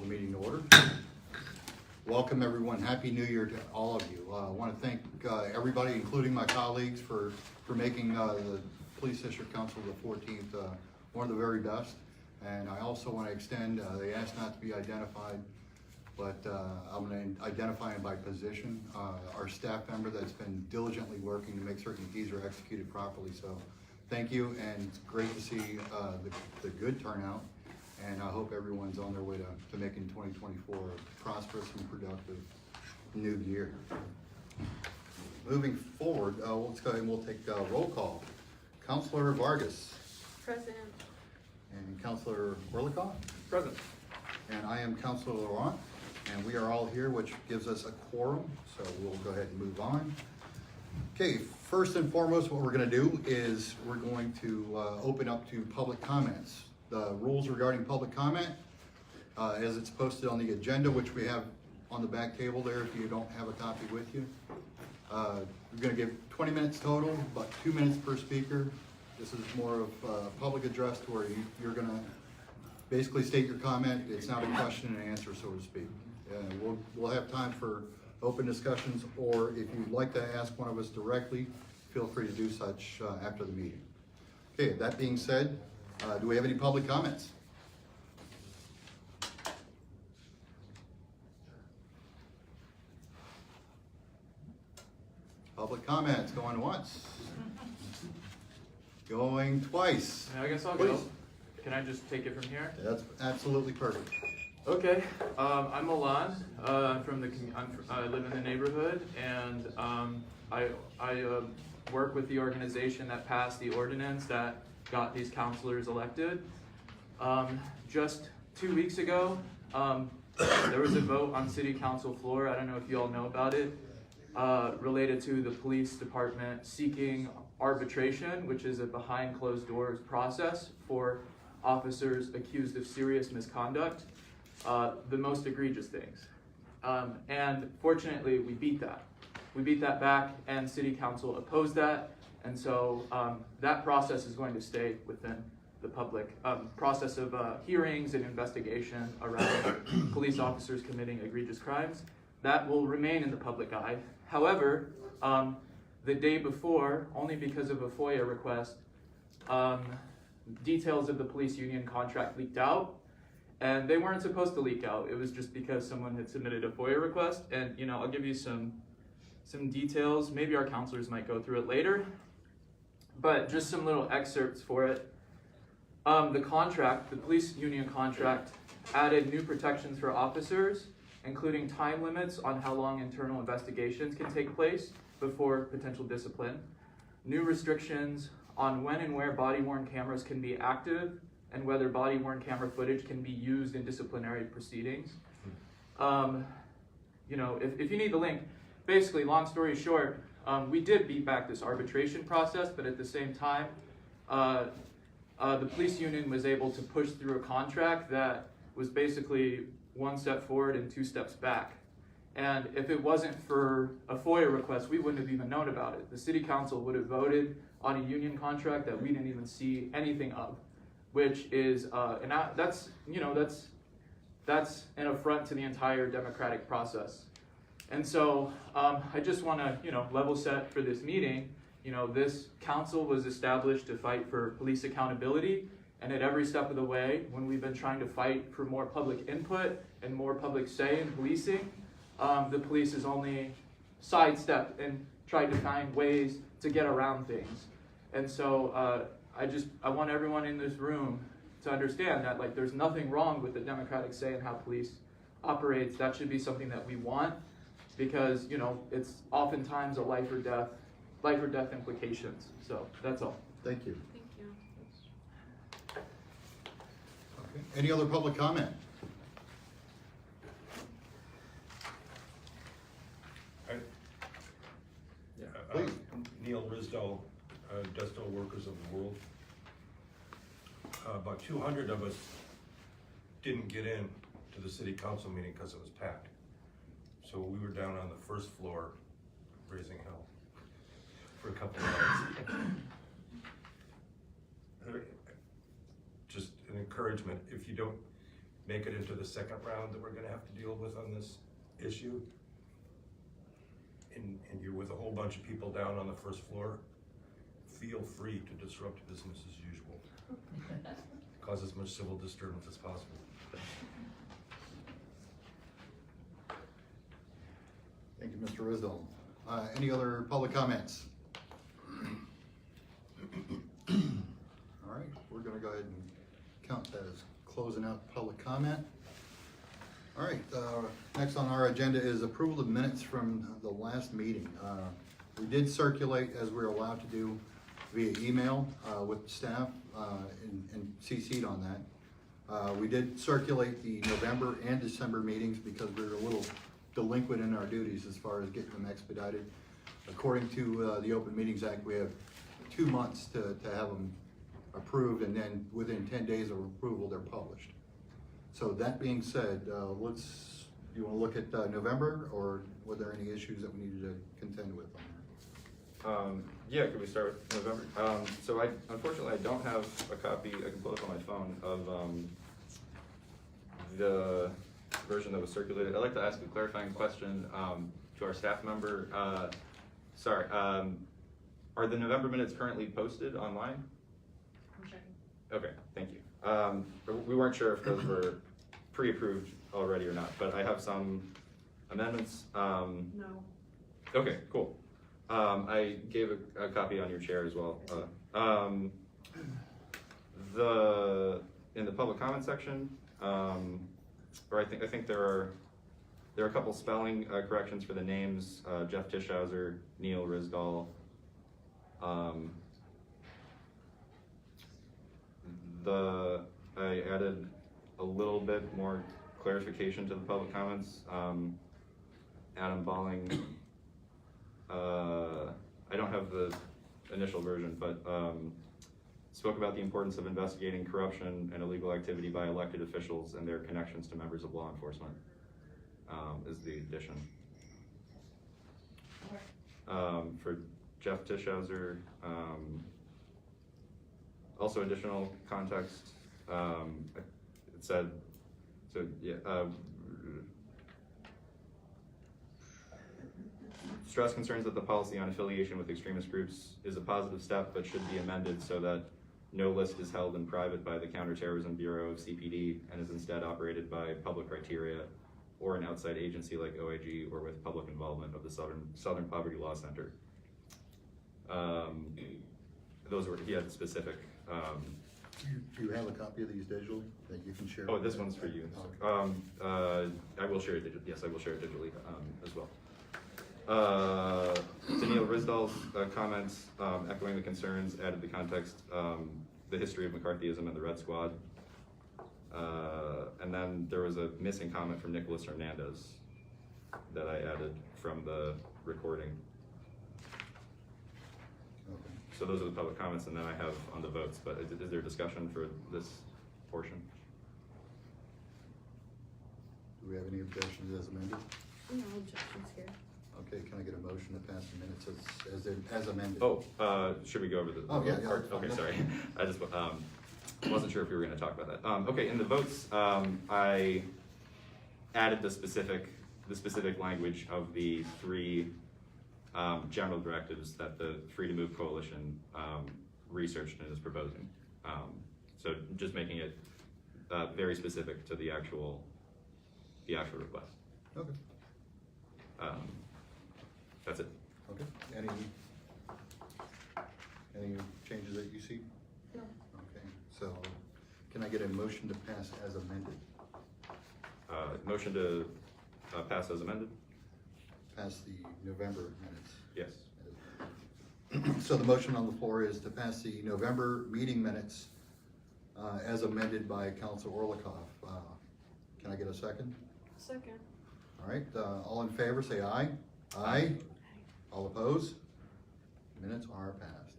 the meeting to order. Welcome everyone. Happy New Year to all of you. I want to thank everybody, including my colleagues, for making the Police District Council the 14th one of the very best. And I also want to extend, they asked not to be identified, but I'm going to identify him by position. Our staff member that's been diligently working to make certain keys are executed properly. So thank you, and it's great to see the good turnout. And I hope everyone's on their way to making 2024 a prosperous and productive new year. Moving forward, let's go ahead and we'll take roll call. Councilor Vargas. Present. And Councilor Orlikoff. Present. And I am Councilor Laurent. And we are all here, which gives us a quorum. So we'll go ahead and move on. Okay, first and foremost, what we're going to do is we're going to open up to public comments. The rules regarding public comment, as it's posted on the agenda, which we have on the back table there if you don't have a copy with you. We're going to give 20 minutes total, but 2 minutes per speaker. This is more of a public address to where you're going to basically state your comment. It's not a question and answer, so to speak. We'll have time for open discussions, or if you'd like to ask one of us directly, feel free to do such after the meeting. Okay, that being said, do we have any public comments? Public comments going once. Going twice. I guess I'll Please. go. Can I just take it from here? That's absolutely perfect. Okay. I'm Milan. I live in the neighborhood, and I work with the organization that passed the ordinance that got these counselors elected. Just 2 weeks ago, there was a vote on city council floor. I don't know if you all know about it, related to the police department seeking arbitration, which is a behind closed doors process for officers accused of serious misconduct, the most egregious things. And fortunately, we beat that. We beat that back, and city council opposed that. And so that process is going to stay within the public process of hearings and investigation around police officers committing egregious crimes. That will remain in the public eye. However, the day before, only because of a FOIA request, details of the police union contract leaked out, and they weren't supposed to leak out. It was just because someone had submitted a FOIA request. And I'll give you some details. Maybe our counselors might go through it later, but just some little excerpts for it. The police union contract added new protections for officers, including time limits on how long internal investigations can take place before potential discipline, new restrictions on when and where body-worn cameras can be active, and whether body-worn camera footage can be used in disciplinary proceedings. If you need the link, basically, long story short, we did beat back this arbitration process, but at the same time, the police union was able to push through a contract that was basically 1 step forward and 2 steps back. And if it wasn't for a FOIA request, we wouldn't have even known about it. The city council would have voted on a union contract that we didn't even see anything of, which is, that's an affront to the entire democratic process. And so I just want to, level set for this meeting. This council was established to fight for police accountability, and at every step of the way, when we've been trying to fight for more public input and more public say in policing, the police has only sidestepped and tried to find ways to get around things. And so I want everyone in this room to understand that there's nothing wrong with the democratic say in how police operates. That should be something that we want, because it's oftentimes a life or death implications. So that's all. Thank you. Thank you. Okay. Any other public comment? Please. Neil Risdell, Desktop Workers of the World. About 200 of us didn't get in to the city council meeting because it was packed. So we were down on the first floor raising hell for a couple of hours. Just an encouragement, if you don't make it into the second round that we're gonna have to deal with on this issue, and you're with a whole bunch of people down on the first floor, feel free to disrupt business as usual. Cause as much civil disturbance as possible. Thank you, Mr. Risdall. Any other public comments? All right, we're gonna go ahead and count that as closing out public comment. All right, next on our agenda is approval of minutes from the last meeting. We did circulate, as we're allowed to do, via email with staff and CC'd on that. We did circulate the November and December meetings because we were a little delinquent in our duties as far as getting them expedited. According to the Open Meetings Act, we have 2 months to have them approved, and then within 10 days of approval, they're published. So that being said, you wanna look at November, or were there any issues that we needed to contend with on there? Yeah, could we start with November? So unfortunately, I don't have a copy, I can pull it up on my phone, of the version that was circulated. I'd like to ask a clarifying question to our staff member. Sorry, are the November minutes currently posted online? I'm checking. Okay, thank you. We weren't sure if those were pre-approved already or not, but I have some amendments. No. Okay, cool. I gave a copy on your chair as well. In the public comment section, or I think there are a couple spelling corrections for the names, Jeff Tischhauser, Neil Risdall. I added a little bit more clarification to the public comments. Adam Balling, I don't have the initial version, but spoke about the importance of investigating corruption and illegal activity by elected officials and their connections to members of law enforcement, is the addition. For Jeff Tischhauser, also additional context, it said, so yeah, stress concerns that the policy on affiliation with extremist groups is a positive step, but should be amended so that no list is held in private by the Counterterrorism Bureau of CPD and is instead operated by public criteria or an outside agency like OIG or with public involvement of the Southern Poverty Law Center. Those were, he had specific. Do you have a copy of these digitally that you can share? Oh, this one's for you. I will share it digitally. Yes, I will share it digitally as well. To Neil Risdall's comments, echoing the concerns, added the context, the history of McCarthyism and the Red Squad. And then there was a missing comment from Nicholas Hernandez that I added from the recording. Okay. So those are the public comments, and then I have on the votes, but is there discussion for this portion? Do we have any objections as amended? No objections here. Okay, can I get a motion to pass the minutes as amended? Oh, should we go over the Oh, yeah, vote yeah, part? that's fine. Okay, sorry. I just wasn't sure if we were gonna talk about that. Okay, in the votes, I added the specific language of the 3 general directives that the Free to Move Coalition researched and is proposing. So just making it very specific to the actual request. Okay. That's it. Okay, any changes that you see? No. Okay, so can I get a motion to pass as amended? Motion to pass as amended? Pass the November minutes. Yes. So the motion on the floor is to pass the November meeting minutes as amended by Council Orlikoff. Can I get a second? Second. All right, all in favor, say aye. Aye. All opposed? Minutes are passed.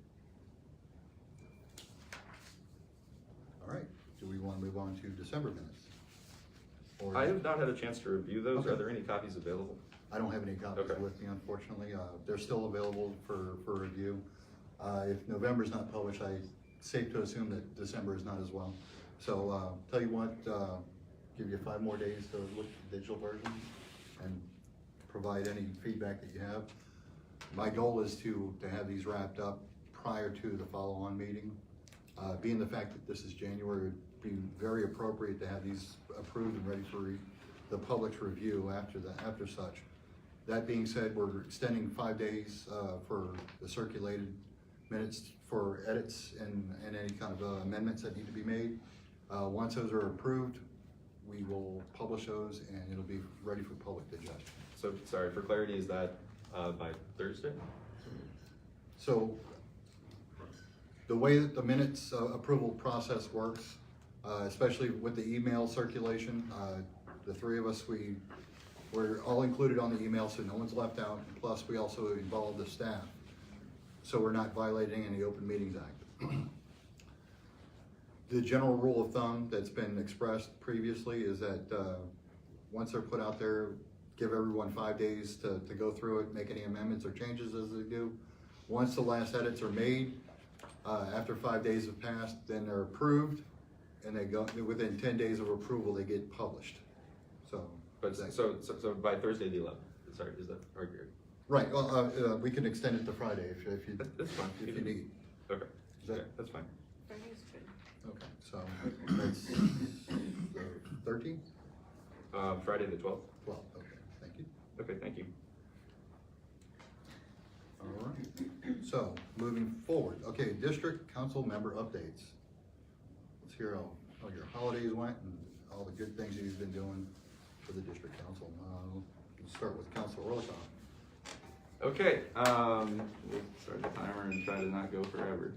All right, do we want to move on to December minutes? Or- I have not had a chance to review those. Okay. Are there any copies available? I don't have any copies Okay. with me, unfortunately. They're still available for review. If November's not published, safe to assume that December is not as well. So, tell you what, give you 5 more days to look at the digital version and provide any feedback that you have. My goal is to have these wrapped up prior to the follow-on meeting. Being the fact that this is January, it would be very appropriate to have these approved and ready for the public's review after such. That being said, we're extending 5 days for the circulated minutes for edits and any kind of amendments that need to be made. Once those are approved, we will publish those and it'll be ready for public digestion. So, sorry, for clarity, is that by Thursday? So the way that the minutes approval process works, especially with the email circulation, the 3 of us, we're all included on the email, so no one's left out. Plus, we also involve the staff, so we're not violating any Open Meetings Act. The general rule of thumb that's been expressed previously is that once they're put out there, give everyone 5 days to go through it, make any amendments or changes as they do. Once the last edits are made, after 5 days have passed, then they're approved, and they go within 10 days of approval, they get published. So, But so by Thursday the 11th. Sorry, is that accurate? right. Well, we can extend it to Friday if you That's fine. if you need. Okay. Is that- Okay, that's fine. Friday's good. Okay, so that's the 13th? Friday the 12th. 12th. Okay, thank you. Okay, thank you. All right, so moving forward, okay, district council member updates. Let's hear how your holidays went and all the good things that you've been doing for the district council. Let's start with Council Orlikoff. Okay, we'll start the timer and try to not go forever.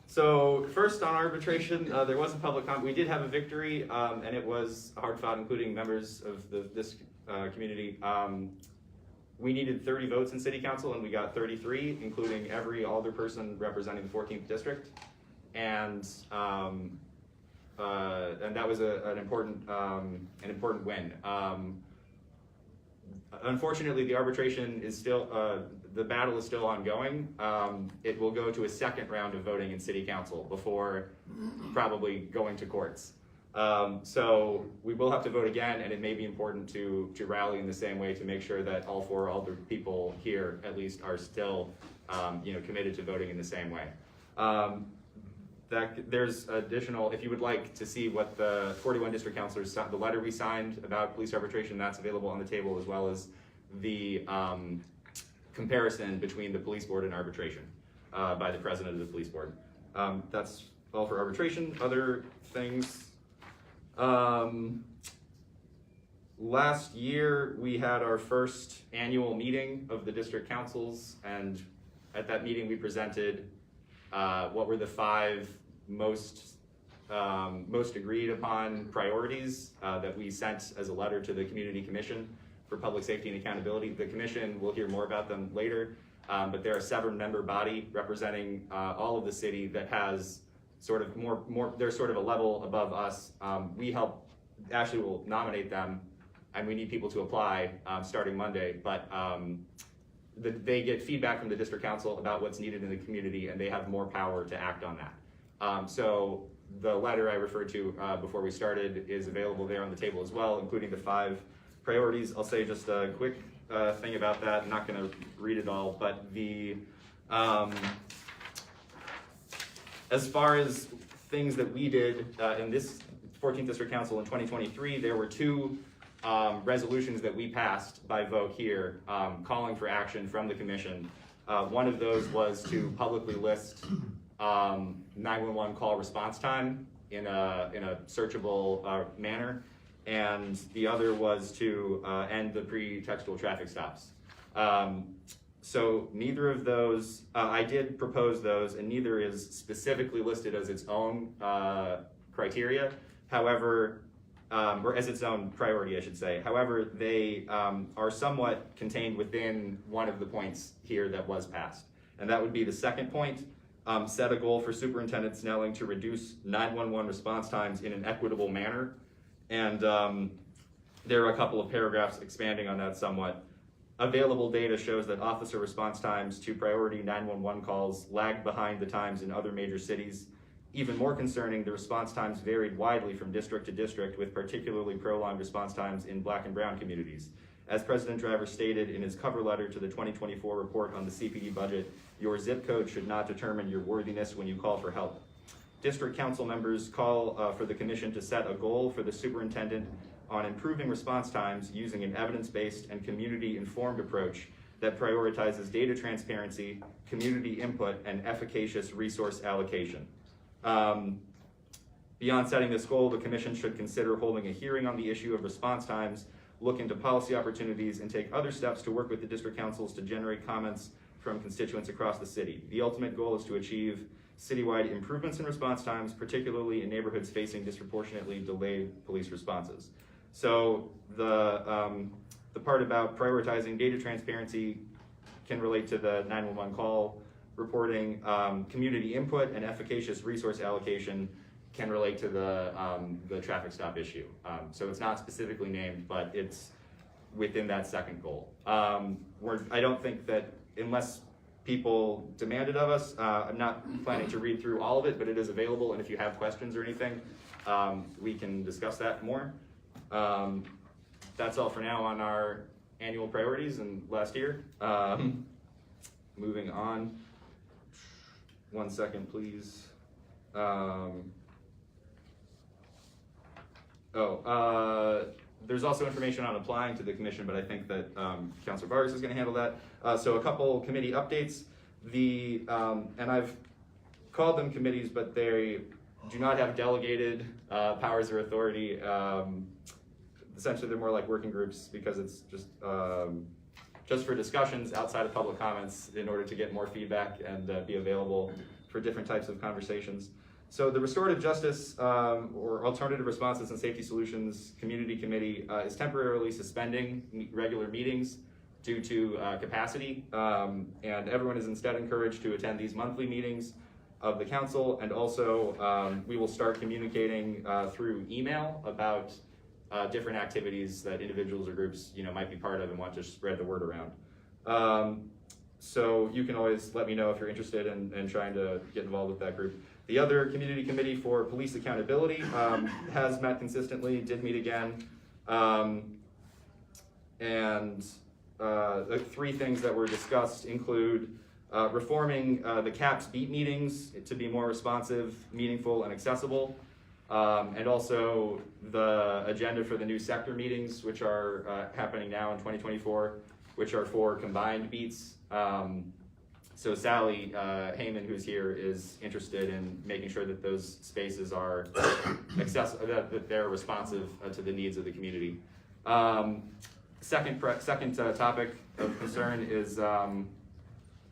So first on arbitration, there was a public comment. We did have a victory, and it was hard fought, including members of this community. We needed 30 votes in city council, and we got 33, including every alderperson representing the 14th district. And that was an important win. Unfortunately, the arbitration is still, the battle is still ongoing. It will go to a second round of voting in city council before probably going to courts. So we will have to vote again, and it may be important to rally in the same way to make sure that all 4 alder people here at least are still, committed to voting in the same way. There's additional, if you would like to see what the 41 district councilors, the letter we signed about police arbitration, that's available on the table, as well as the comparison between the police board and arbitration by the president of the police board. That's all for arbitration. Other things. Last year, we had our first annual meeting of the district councils, and at that meeting, we presented what were the 5 most agreed upon priorities that we sent as a letter to the Community Commission for Public Safety and Accountability. The commission, we'll hear more about them later, but they're a 7-member body representing all of the city that has sort of more, they're sort of a level above us. We help, Ashley will nominate them, and we need people to apply starting Monday, but they get feedback from the district council about what's needed in the community, and they have more power to act on that. So the letter I referred to before we started is available there on the table as well, including the 5 priorities. I'll say just a quick thing about that. I'm not going to read it all, but the as far as things that we did in this 14th District Council in 2023, there were 2 resolutions that we passed by vote here calling for action from the commission. One of those was to publicly list 911 call response time in a searchable manner, and the other was to end the pretextual traffic stops. So neither of those, I did propose those, and neither is specifically listed as its own criteria. However, or as its own priority, I should say. However, they are somewhat contained within one of the points here that was passed. And that would be the second point, set a goal for Superintendent Snelling to reduce 911 response times in an equitable manner. And there are a couple of paragraphs expanding on that somewhat. Available data shows that officer response times to priority 911 calls lag behind the times in other major cities. Even more concerning, the response times varied widely from district to district, with particularly prolonged response times in Black and brown communities. As President Driver stated in his cover letter to the 2024 report on the CPD budget, your zip code should not determine your worthiness when you call for help. District council members call for the commission to set a goal for the superintendent on improving response times using an evidence-based and community-informed approach that prioritizes data transparency, community input, and efficacious resource allocation. Beyond setting this goal, the commission should consider holding a hearing on the issue of response times, look into policy opportunities, and take other steps to work with the district councils to generate comments from constituents across the city. The ultimate goal is to achieve citywide improvements in response times, particularly in neighborhoods facing disproportionately delayed police responses. So the part about prioritizing data transparency can relate to the 911 call reporting. Community input and efficacious resource allocation can relate to the traffic stop issue. So it's not specifically named, but it's within that second goal. I don't think that unless people demand it of us, I'm not planning to read through all of it, but it is available, and if you have questions or anything, we can discuss that more. That's all for now on our annual priorities and last year. Moving on. 1 second, please. There's also information on applying to the commission, but I think that Councilor Vargas is going to handle that. So a couple committee updates. And I've called them committees, but they do not have delegated powers or authority. Essentially, they're more like working groups because it's just for discussions outside of public comments in order to get more feedback and be available for different types of conversations. So the Restorative Justice or Alternative Responses and Safety Solutions Community Committee is temporarily suspending regular meetings due to capacity, and everyone is instead encouraged to attend these monthly meetings of the council, and also we will start communicating through email about different activities that individuals or groups might be part of and want to spread the word around. So you can always let me know if you're interested in trying to get involved with that group. The other community committee for police accountability has met consistently, did meet again. The three things that were discussed include reforming the CAPS beat meetings to be more responsive, meaningful, and accessible. And also the agenda for the new sector meetings, which are happening now in 2024, which are for combined beats. So Sally Heyman, who's here, is interested in making sure that those spaces are accessible, that they're responsive to the needs of the community. Second topic of concern is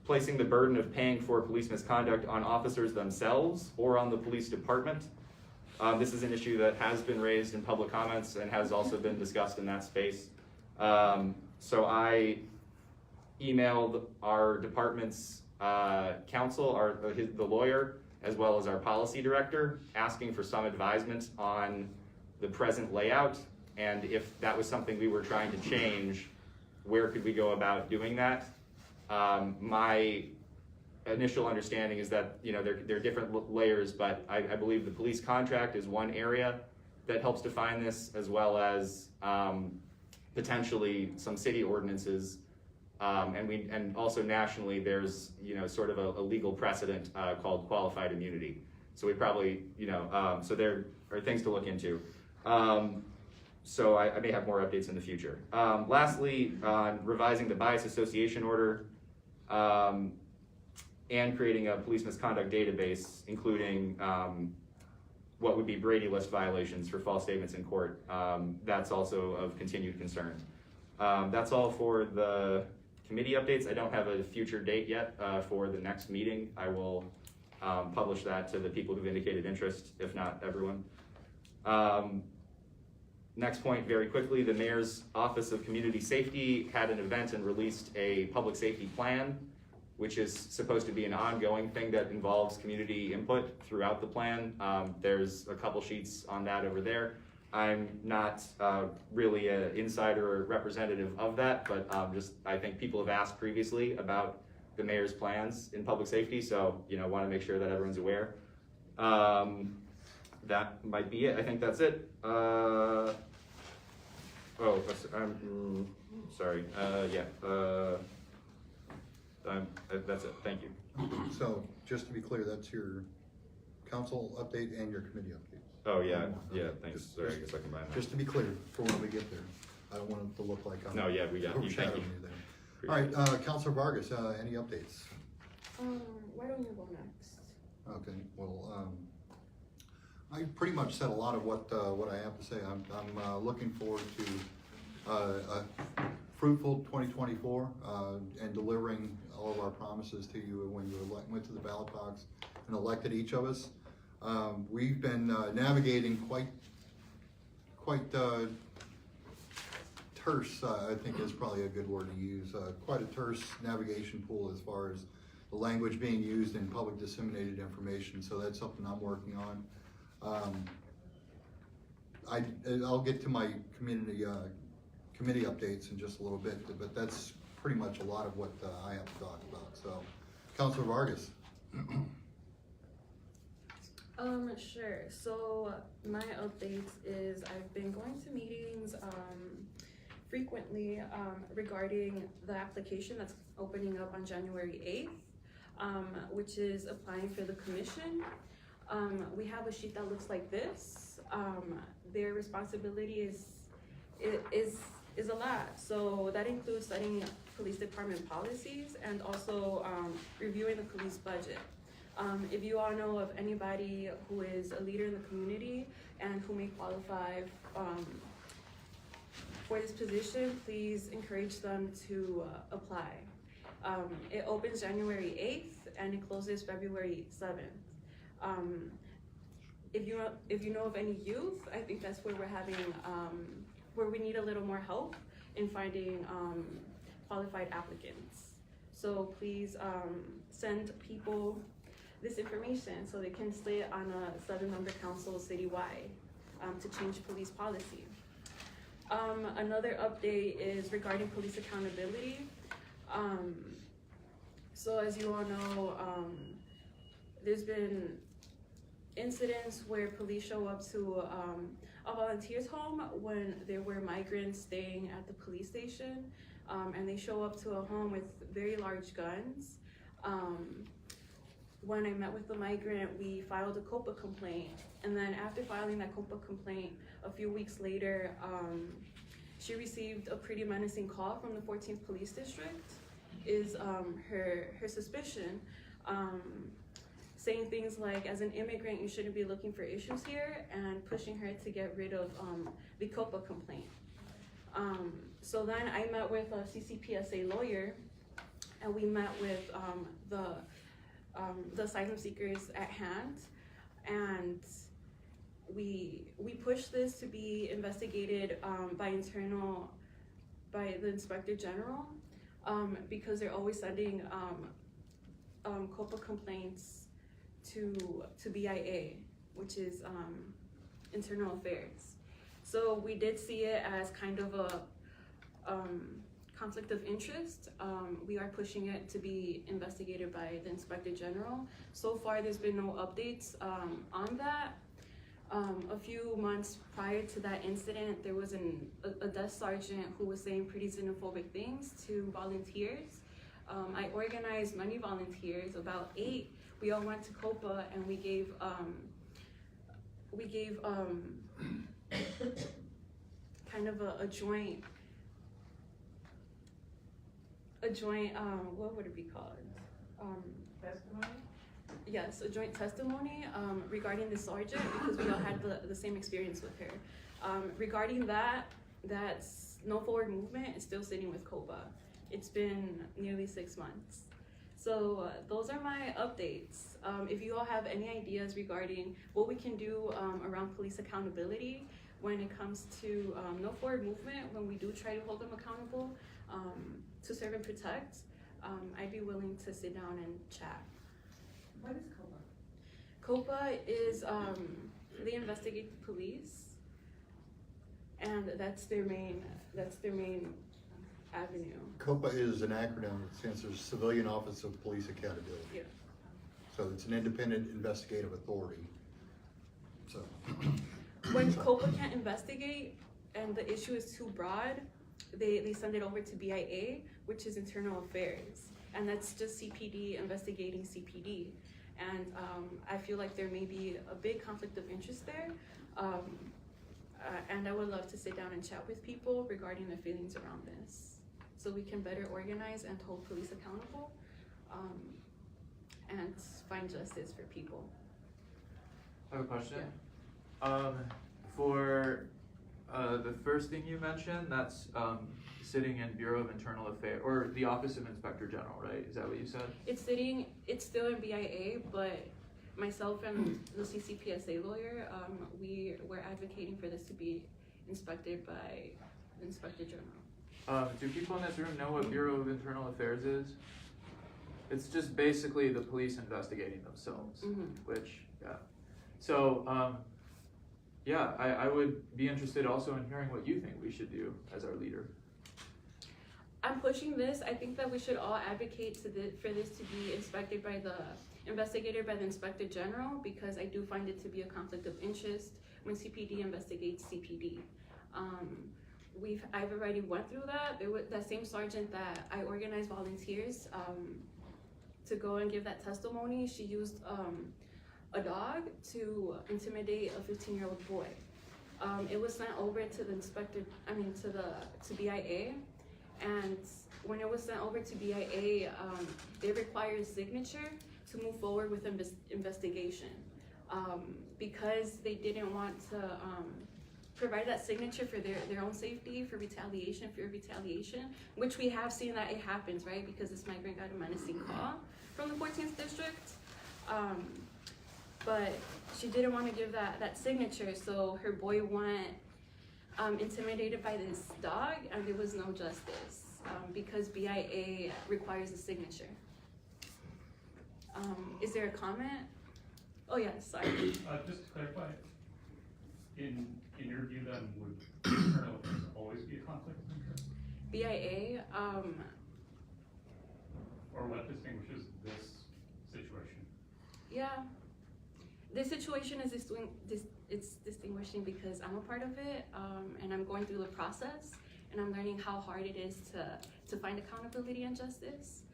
placing the burden of paying for police misconduct on officers themselves or on the police department. This is an issue that has been raised in public comments and has also been discussed in that space. So I emailed our department's counsel, the lawyer, as well as our policy director, asking for some advisement on the present layout, and if that was something we were trying to change, where could we go about doing that? My initial understanding is that there are different layers, but I believe the police contract is one area that helps define this, as well as potentially some city ordinances, and also nationally there's sort of a legal precedent called qualified immunity. So we probably so there are things to look into. So I may have more updates in the future. Lastly, on revising the bias association order and creating a police misconduct database, including what would be Brady List violations for false statements in court. That's also of continued concern. That's all for the committee updates. I don't have a future date yet for the next meeting. I will publish that to the people who've indicated interest, if not everyone. Next point, very quickly, the Mayor's Office of Community Safety had an event and released a public safety plan, which is supposed to be an ongoing thing that involves community input throughout the plan. There's a couple sheets on that over there. I'm not really an insider or representative of that, but I think people have asked previously about the mayor's plans in public safety, so want to make sure that everyone's aware. That might be it. I think that's it. I'm sorry. Yeah. That's it. Thank you. So, just to be clear, that's your council update and your committee update. Oh, yeah. Yeah. Okay. Thanks. Just- Sorry, I guess I combined that. Just to be clear, for when we get there. I don't want it to look like I'm. No, yeah, we got you. Thank overshadowing you. there. All right, Counselor Vargas, any updates? Why don't you go next? Okay, well, I pretty much said a lot of what I have to say. I'm looking forward to a fruitful 2024 and delivering all of our promises to you when you went to the ballot box and elected each of us. We've been navigating quite terse, I think is probably a good word to use, quite a terse navigation pool as far as the language being used in public disseminated information, so that's something I'm working on. I'll get to my committee updates in just a little bit, but that's pretty much a lot of what I have to talk about, so. Councilor Vargas. Sure. So my updates is I've been going to meetings frequently regarding the application that's opening up on January 8th, which is applying for the commission. We have a sheet that looks like this. Their responsibility is a lot. So that includes studying police department policies and also reviewing the police budget. If you all know of anybody who is a leader in the community and who may qualify for this position, please encourage them to apply. It opens January 8th and it closes February 7th. If you know of any youth, I think that's where we're having, where we need a little more help in finding qualified applicants. So please send people this information so they can stay on a 7-member council citywide to change police policy. Another update is regarding police accountability. So as you all know, there's been incidents where police show up to a volunteer's home when there were migrants staying at the police station, and they show up to a home with very large guns. When I met with the migrant, we filed a COPA complaint, and then after filing that COPA complaint, a few weeks later, she received a pretty menacing call from the 14th Police District, is her suspicion, saying things like, as an immigrant, you shouldn't be looking for issues here, and pushing her to get rid of the COPA complaint. So then I met with a CCPSA lawyer, and we met with the asylum seekers at hand, and we pushed this to be investigated by the Inspector General, because they're always sending COPA complaints to BIA, which is Internal Affairs. So we did see it as kind of a conflict of interest. We are pushing it to be investigated by the Inspector General. So far, there's been no updates on that. A few months prior to that incident, there was a desk sergeant who was saying pretty xenophobic things to volunteers. I organized many volunteers, about 8. We all went to COPA and we gave kind of a joint, what would it be called? Testimony? Yes, a joint testimony regarding the sergeant, because we all had the same experience with her. Regarding that's no forward movement is still sitting with COPA. It's been nearly 6 months. So those are my updates. If you all have any ideas regarding what we can do around police accountability when it comes to no forward movement, when we do try to hold them accountable to serve and protect, I'd be willing to sit down and chat. What is COPA? COPA is, they investigate the police, and that's their main avenue. COPA is an acronym that stands for Civilian Office of Police Accountability. Yeah. So it's an independent investigative authority. So, When COPA can't investigate and the issue is too broad, they send it over to BIA, which is Internal Affairs. And that's just CPD investigating CPD. And I feel like there may be a big conflict of interest there. And I would love to sit down and chat with people regarding their feelings around this, so we can better organize and hold police accountable, and find justice for people. I have a question. For the first thing you mentioned, that's sitting in Bureau of Internal Affairs, or the Office of Inspector General, right? Is that what you said? It's still in BIA, but myself and the CCPSA lawyer, we're advocating for this to be inspected by the Inspector General. Do people in this room know what Bureau of Internal Affairs is? It's just basically the police investigating themselves, which, yeah. So, yeah, I would be interested also in hearing what you think we should do as our leader. I'm pushing this. I think that we should all advocate for this to be inspected by the Inspector General, because I do find it to be a conflict of interest when CPD investigates CPD. I've already went through that. That same sergeant that I organized volunteers to go and give that testimony, she used a dog to intimidate a 15-year-old boy. It was sent over to to BIA, and when it was sent over to BIA, they required a signature to move forward with investigation, because they didn't want to provide that signature for their own safety, for retaliation, fear of retaliation, which we have seen that it happens, right? Because this migrant got a menacing call from the 14th district. But she didn't want to give that signature, so her boy went intimidated by this dog, and there was no justice because BIA requires a signature. Is there a comment? Oh yeah, sorry. Just to clarify, in your view then, would internal affairs always be a conflict of interest? BIA, Or what distinguishes this situation? yeah. This situation is it's distinguishing because I'm a part of it, and I'm going through the process, and I'm learning how hard it is to find accountability and justice.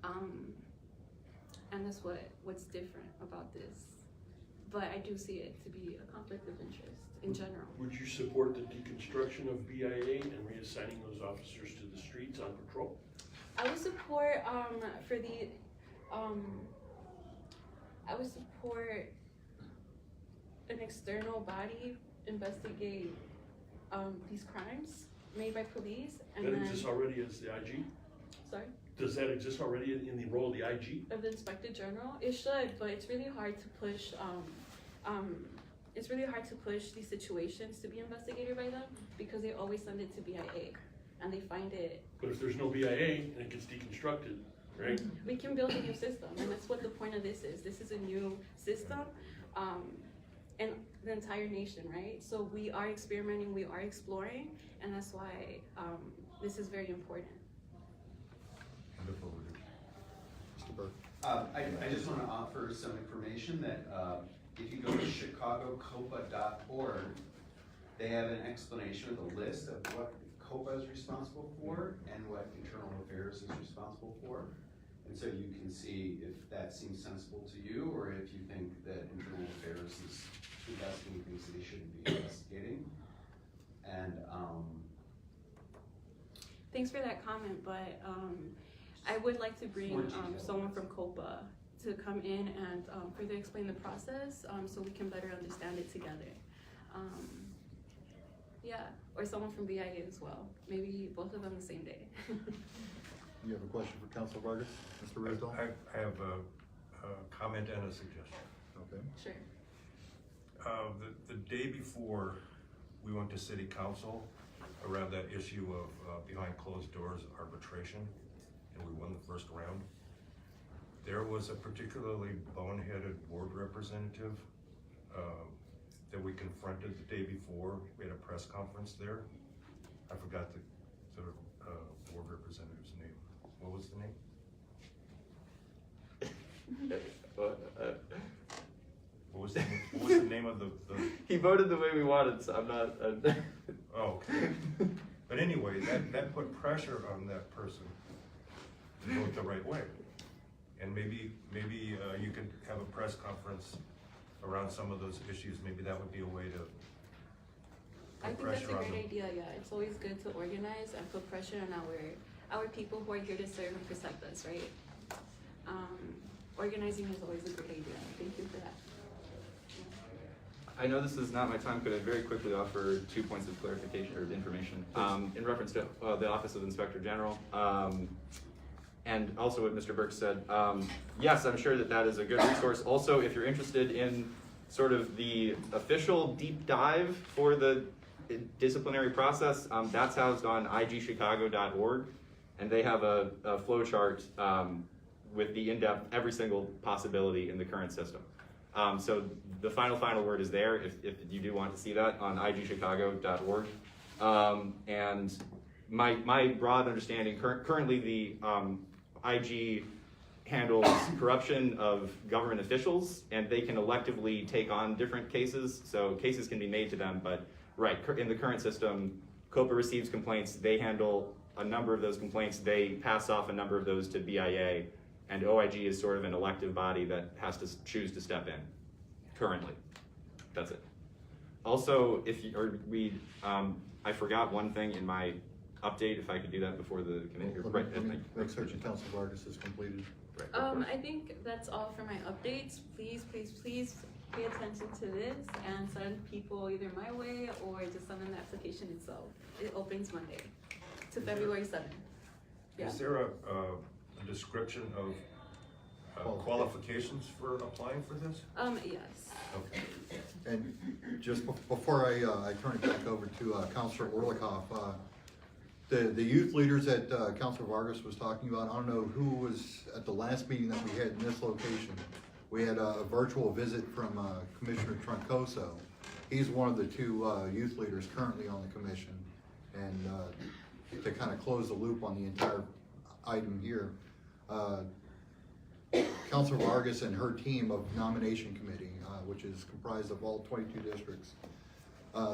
And that's what's different about this. But I do see it to be a conflict of interest in general. Would you support the deconstruction of BIA and reassigning those officers to the streets on patrol? I would support I would support an external body investigate these crimes made by police, and That then exists already as the IG? sorry, Does that exist already in the role of the IG? of the Inspector General. It should, but it's really hard to push. It's really hard to push these situations to be investigated by them because they always send it to BIA, and they find it. But if there's no BIA and it gets deconstructed, right? We can build a new system, and that's what the point of this is. This is a new system, and the entire nation, right? So we are experimenting, we are exploring, and that's why this is very important. Wonderful. Mr. Burke. I just want to offer some information that if you go to chicagocopa.org, they have an explanation with a list of what COPA is responsible for and what Internal Affairs is responsible for. And so you can see if that seems sensible to you, or if you think that Internal Affairs is investigating things that they shouldn't be investigating. And Thanks for that comment, but I would like to bring someone from COPA to come in and further explain the process so we can better understand it together. Yeah, or someone from BIA as well. Maybe both of them the same day. You have a question for Councilor Vargas? Mr. Rizdal? I have a comment and a suggestion. Okay. Sure. The day before we went to city council around that issue of behind closed doors arbitration, and we won the first round, there was a particularly boneheaded board representative that we confronted the day before. We had a press conference there. I forgot the board representative's name. What was the name? But, What was the name of the? he voted the way we wanted, so I'm not. Oh, okay. But anyway, that put pressure on that person to vote the right way. And maybe you could have a press conference around some of those issues. Maybe that would be a way to I put think that's a pressure on great them. idea, yeah. It's always good to organize and put pressure on our people who are here to serve and protect us, right? Organizing is always a great idea. Thank you for that. I know this is not my time. Could I very quickly offer 2 points of clarification or information in reference to the Office of Inspector General, and also what Mr. Burke said. Yes, I'm sure that is a good resource. Also, if you're interested in sort of the official deep dive for the disciplinary process, that's housed on igchicago.org, and they have a flow chart with the in-depth every single possibility in the current system. So the final word is there if you do want to see that on igchicago.org. And my broad understanding, currently the IG handles corruption of government officials, and they can electively take on different cases. So cases can be made to them, but right, in the current system, COPA receives complaints, they handle a number of those complaints, they pass off a number of those to BIA, and OIG is sort of an elective body that has to choose to step in, currently. That's it. Also, I forgot one thing in my update, if I could do that before the committee. Right, Let me make certain Council Vargas is completed. right, of course. I think that's all for my updates. Please pay attention to this and send people either my way or just send them the application itself. It opens Monday to February 7th. Yeah. Is there a description of qualifications for applying for this? Yes. Okay. And just before I turn it back over to Councilor Orlikoff, the youth leaders that Councilor Vargas was talking about, I don't know who was at the last meeting that we had in this location. We had a virtual visit from Commissioner Troncoso. He's one of the two youth leaders currently on the commission. And to kind of close the loop on the entire item here, Councilor Vargas and her team of nomination committee, which is comprised of all 22 districts,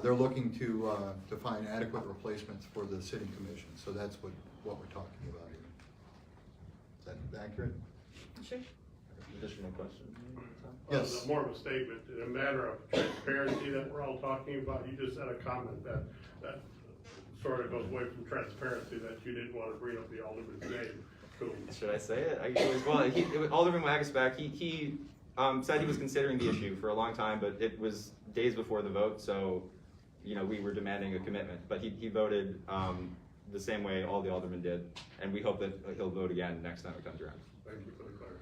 they're looking to find adequate replacements for the sitting commission. So that's what we're talking about here. Is that accurate? Sure. Additional questions? Yes. More of a statement, in a matter of transparency that we're all talking about, you just had a comment that sort of goes away from transparency, that you didn't want to bring up the alderman's name. So, Should I say it? Alderman Wagasback, he said he was considering the issue for a long time, but it was days before the vote, so we were demanding a commitment. But he voted the same way all the aldermen did, and we hope that he'll vote again next time it comes around. thank you for the clarity.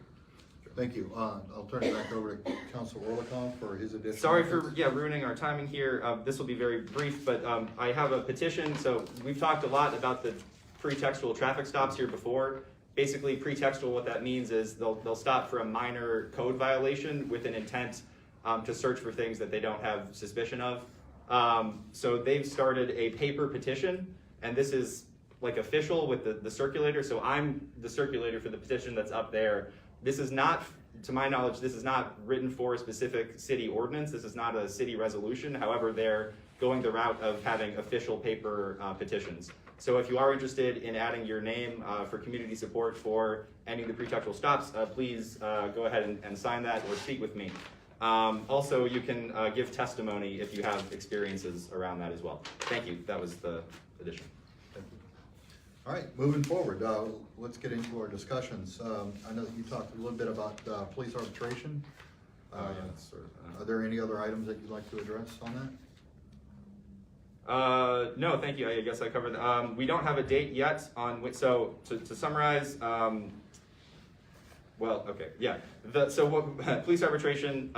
Thank you. I'll turn it back over to Councilor Orlikoff for his additional. Sorry for ruining our timing here. This will be very brief, but I have a petition. So we've talked a lot about the pretextual traffic stops here before. Basically, pretextual, what that means is they'll stop for a minor code violation with an intent to search for things that they don't have suspicion of. So they've started a paper petition, and this is like official with the circulator. So I'm the circulator for the petition that's up there. This is not, to my knowledge, this is not written for a specific city ordinance. This is not a city resolution. However, they're going the route of having official paper petitions. So if you are interested in adding your name for community support for ending the pretextual stops, please go ahead and sign that or speak with me. Also, you can give testimony if you have experiences around that as well. Thank you. That was the addition. Thank you. All right, moving forward, let's get into our discussions. I know that you talked a little bit about police arbitration. Are there any other items that you'd like to address on that? No, thank you. I guess I covered that. We don't have a date yet on which, so to summarize, well, okay, yeah. Police arbitration,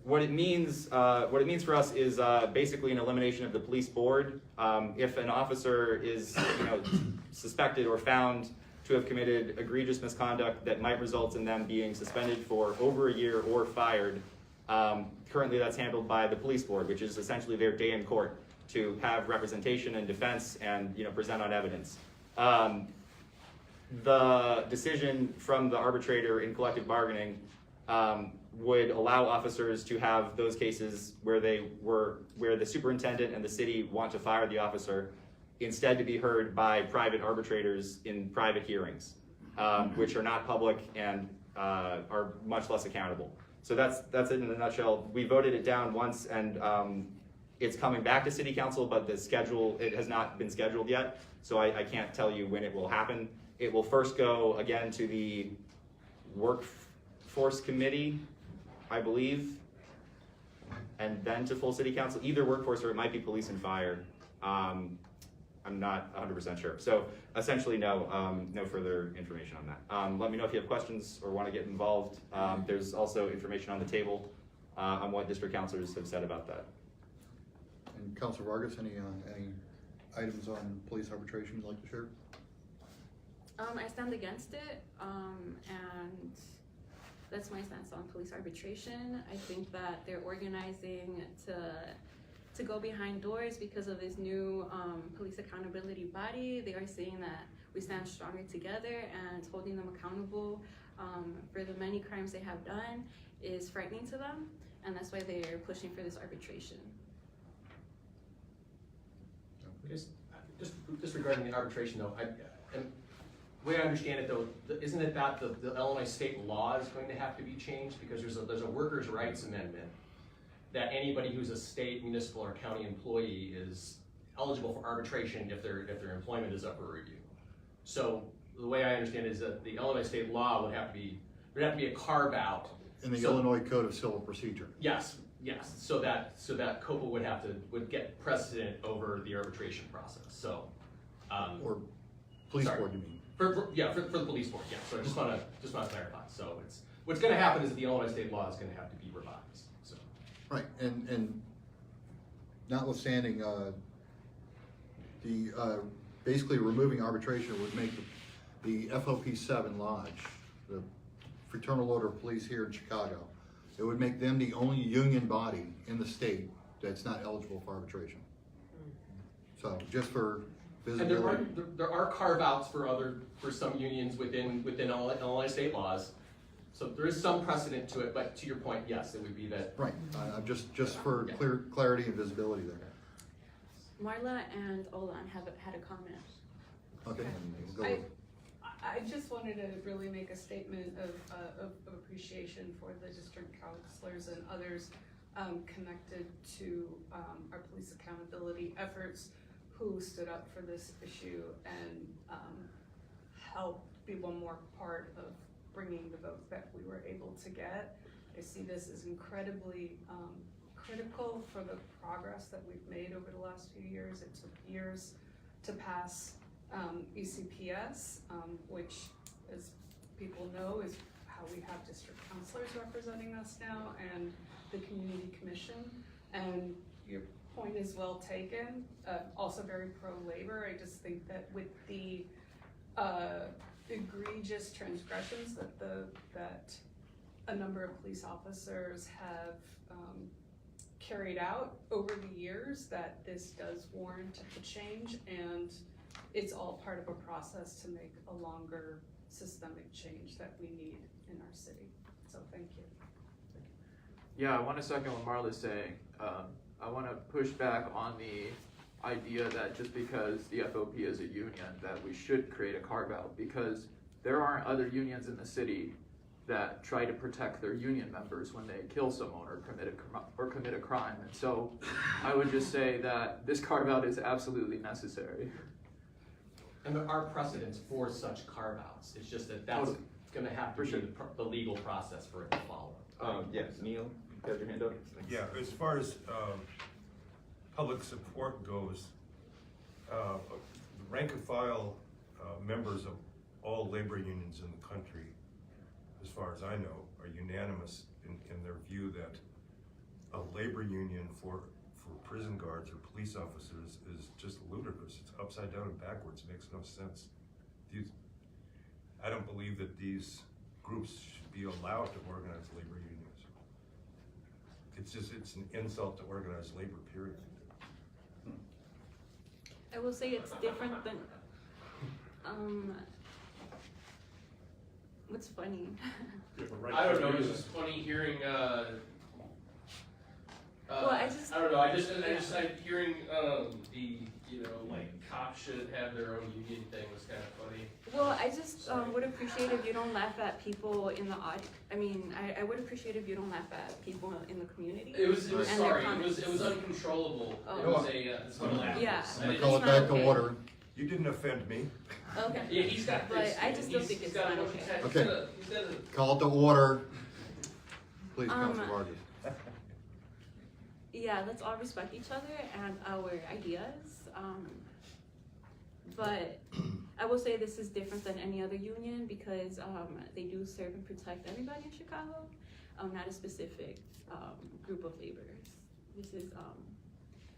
what it means for us is basically an elimination of the police board. If an officer is suspected or found to have committed egregious misconduct that might result in them being suspended for over a year or fired, currently that's handled by the police board, which is essentially their day in court to have representation and defense and present on evidence. the decision from the arbitrator in collective bargaining would allow officers to have those cases where the superintendent and the city want to fire the officer instead to be heard by private arbitrators in private hearings, which are not public and are much less accountable. So that's it in a nutshell. We voted it down once, and it's coming back to city council, but it has not been scheduled yet, so I can't tell you when it will happen. It will first go again to the workforce committee, I believe, and then to full city council, either workforce or it might be police and fire. I'm not 100% sure. So essentially, no further information on that. Let me know if you have questions or want to get involved. There's also information on the table on what district councilors have said about that. And Councilor Vargas, any items on police arbitration you'd like to share? I stand against it, and that's my stance on police arbitration. I think that they're organizing to go behind doors because of this new police accountability body. They are saying that we stand stronger together, and holding them accountable for the many crimes they have done is frightening to them, and that's why they're pushing for this arbitration. Just regarding the arbitration though, the way I understand it though, isn't it that the Illinois state law is going to have to be changed because there's a workers' rights amendment that anybody who's a state, municipal, or county employee is eligible for arbitration if their employment is up for review. So the way I understand it is that the Illinois state law would have to be a carve out In the Illinois Code of Civil Procedure. Yes. So that COPA would get precedent over the arbitration process. So, Or police Sorry. board, you mean? for the police board, yeah. So I just want to clarify. So what's going to happen is that the Illinois state law is going to have to be revised. So Right, and notwithstanding, basically removing arbitration would make the FOP 7 Lodge, the Fraternal Order of Police here in Chicago, it would make them the only union body in the state that's not eligible for arbitration. So just for and visibility. there are carve outs for some unions within Illinois state laws. So there is some precedent to it, but to your point, yes, it would be that. Right, just for Yeah. clarity and visibility there. Marla and Olan have had a comment. Okay, we'll go with- I just wanted to really make a statement of appreciation for the district counselors and others connected to our police accountability efforts who stood up for this issue and helped be one more part of bringing the vote that we were able to get. I see this as incredibly critical for the progress that we've made over the last few years. It took years to pass ECPS, which, as people know, is how we have district counselors representing us now, and the community commission. And your point is well taken. Also very pro-labor. I just think that with the egregious transgressions that a number of police officers have carried out over the years, that this does warrant a change, and it's all part of a process to make a longer systemic change that we need in our city. So thank you. Yeah, I want to second what Marla's saying. I want to push back on the idea that just because the FOP is a union, that we should create a carve out, because there aren't other unions in the city that try to protect their union members when they kill someone or commit a crime. And so I would just say that this carve out is absolutely necessary. And there are precedents for such carve-outs. It's just that that's going to have to be the legal process for it to follow. Yeah, Neil, you have your hand up? Thanks. Yeah, as far as public support goes, the rank and file members of all labor unions in the country, as far as I know, are unanimous in their view that a labor union for prison guards or police officers is just ludicrous. It's upside down and backwards. It makes no sense. I don't believe that these groups should be allowed to organize labor unions. It's an insult to organized labor, period. I will say it's different than, What's funny? You have a right I don't to know, do it's that. just funny hearing, Well, I just- I don't know, I just like hearing, like cops should have their own union thing was kind of funny. Well, I just would appreciate if you don't laugh at people in the I mean, I would appreciate if you don't laugh at people in the community. It was And their sorry, it comments. was uncontrollable. Oh. It was it's what happened. Yeah. I I'm gonna didn't- call it not back to okay. order. You didn't offend me. Okay. Yeah, he's got But this. I just still he's- think he's it's got not a- okay. He's got a Call it to order. Please, Um, Council Vargas. Yeah, let's all respect each other and our ideas. But I will say this is different than any other union because they do serve and protect everybody in Chicago, not a specific group of laborers. This is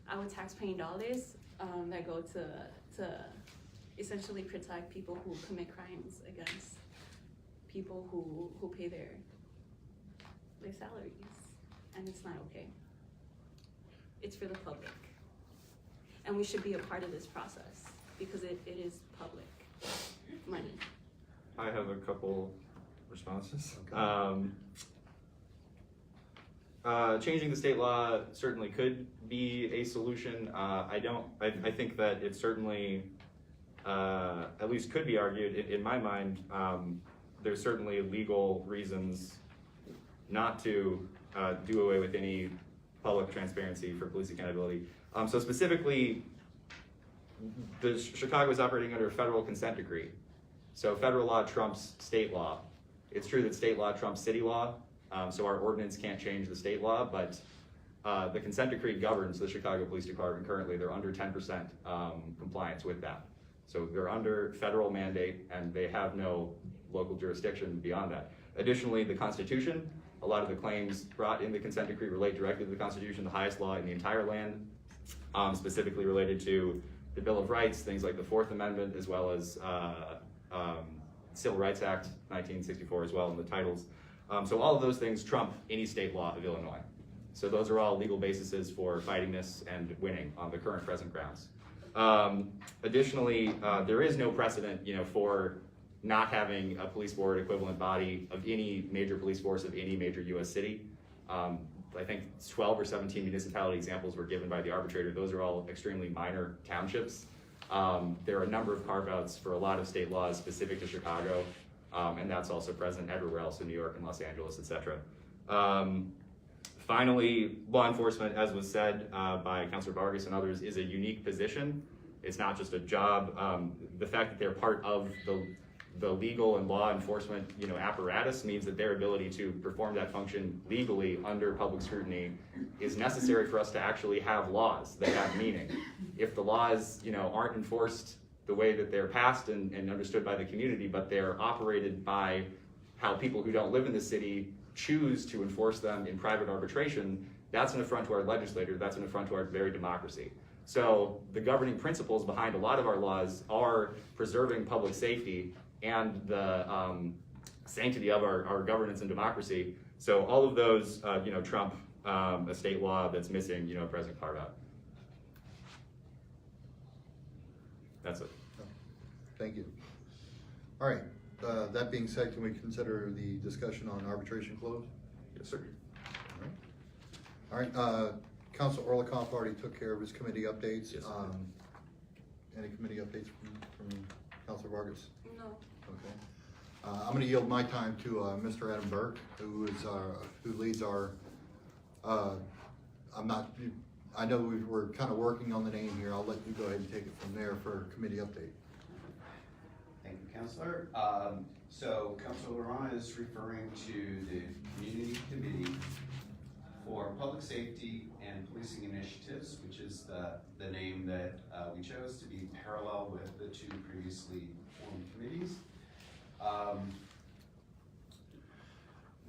our tax-paying dollars that go to essentially protect people who commit crimes against people who pay their salaries, and it's not okay. It's for the public. And we should be a part of this process because it is public money. I have a couple responses. Okay. Changing the state law certainly could be a solution. I think that it certainly, at least could be argued, in my mind, there's certainly legal reasons not to do away with any public transparency for police accountability. So specifically, Chicago is operating under a federal consent decree. So federal law trumps state law. It's true that state law trumps city law, so our ordinance can't change the state law, but the consent decree governs the Chicago Police Department currently. They're under 10% compliance with that. So they're under federal mandate and they have no local jurisdiction beyond that. Additionally, the Constitution, a lot of the claims brought in the consent decree relate directly to the Constitution, the highest law in the entire land, specifically related to the Bill of Rights, things like the Fourth Amendment, as well as Civil Rights Act 1964 as well in the titles. So all of those things trump any state law of Illinois. So those are all legal bases for fighting this and winning on the current present grounds. Additionally, there is no precedent, for not having a police board equivalent body of any major police force of any major U.S. city. I think 12 or 17 municipality examples were given by the arbitrator. Those are all extremely minor townships. There are a number of carve-outs for a lot of state laws specific to Chicago, and that's also present everywhere else in New York and Los Angeles, etc. Finally, law enforcement, as was said by Councilor Vargas and others, is a unique position. It's not just a job. The fact that they're part of the legal and law enforcement, apparatus means that their ability to perform that function legally under public scrutiny is necessary for us to actually have laws that have meaning. If the laws, aren't enforced the way that they're passed and understood by the community, but they're operated by how people who don't live in the city choose to enforce them in private arbitration, that's an affront to our legislature, that's an affront to our very democracy. So the governing principles behind a lot of our laws are preserving public safety and the sanctity of our governance and democracy. So all of those, trump a state law that's missing, a present carve-out. That's it. Thank you. All right, that being said, can we consider the discussion on arbitration closed? Yes, sir. All right, Council Orlikoff already took care of his committee updates. Yes. Any committee updates from Councilor Vargas? No. Okay. I'm gonna yield my time to Mr. Adam Burke, who leads our, I know we're kind of working on the name here. I'll let you go ahead and take it from there for committee update. Thank you, Councilor. So Councilor Laurent is referring to the Community Committee for Public Safety and Policing Initiatives, which is the name that we chose to be parallel with the two previously formed committees.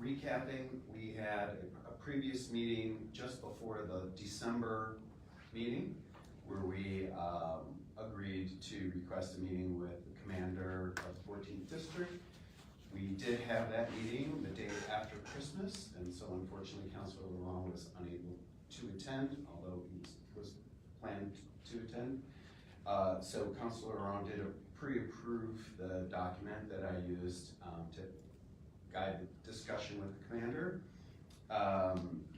Recapping, we had a previous meeting just before the December meeting where we agreed to request a meeting with the commander of the 14th District. We did have that meeting the day after Christmas, and so unfortunately Councilor Laurent was unable to attend, although he was planned to attend. So Councilor Laurent did pre-approve the document that I used to guide the discussion with the commander.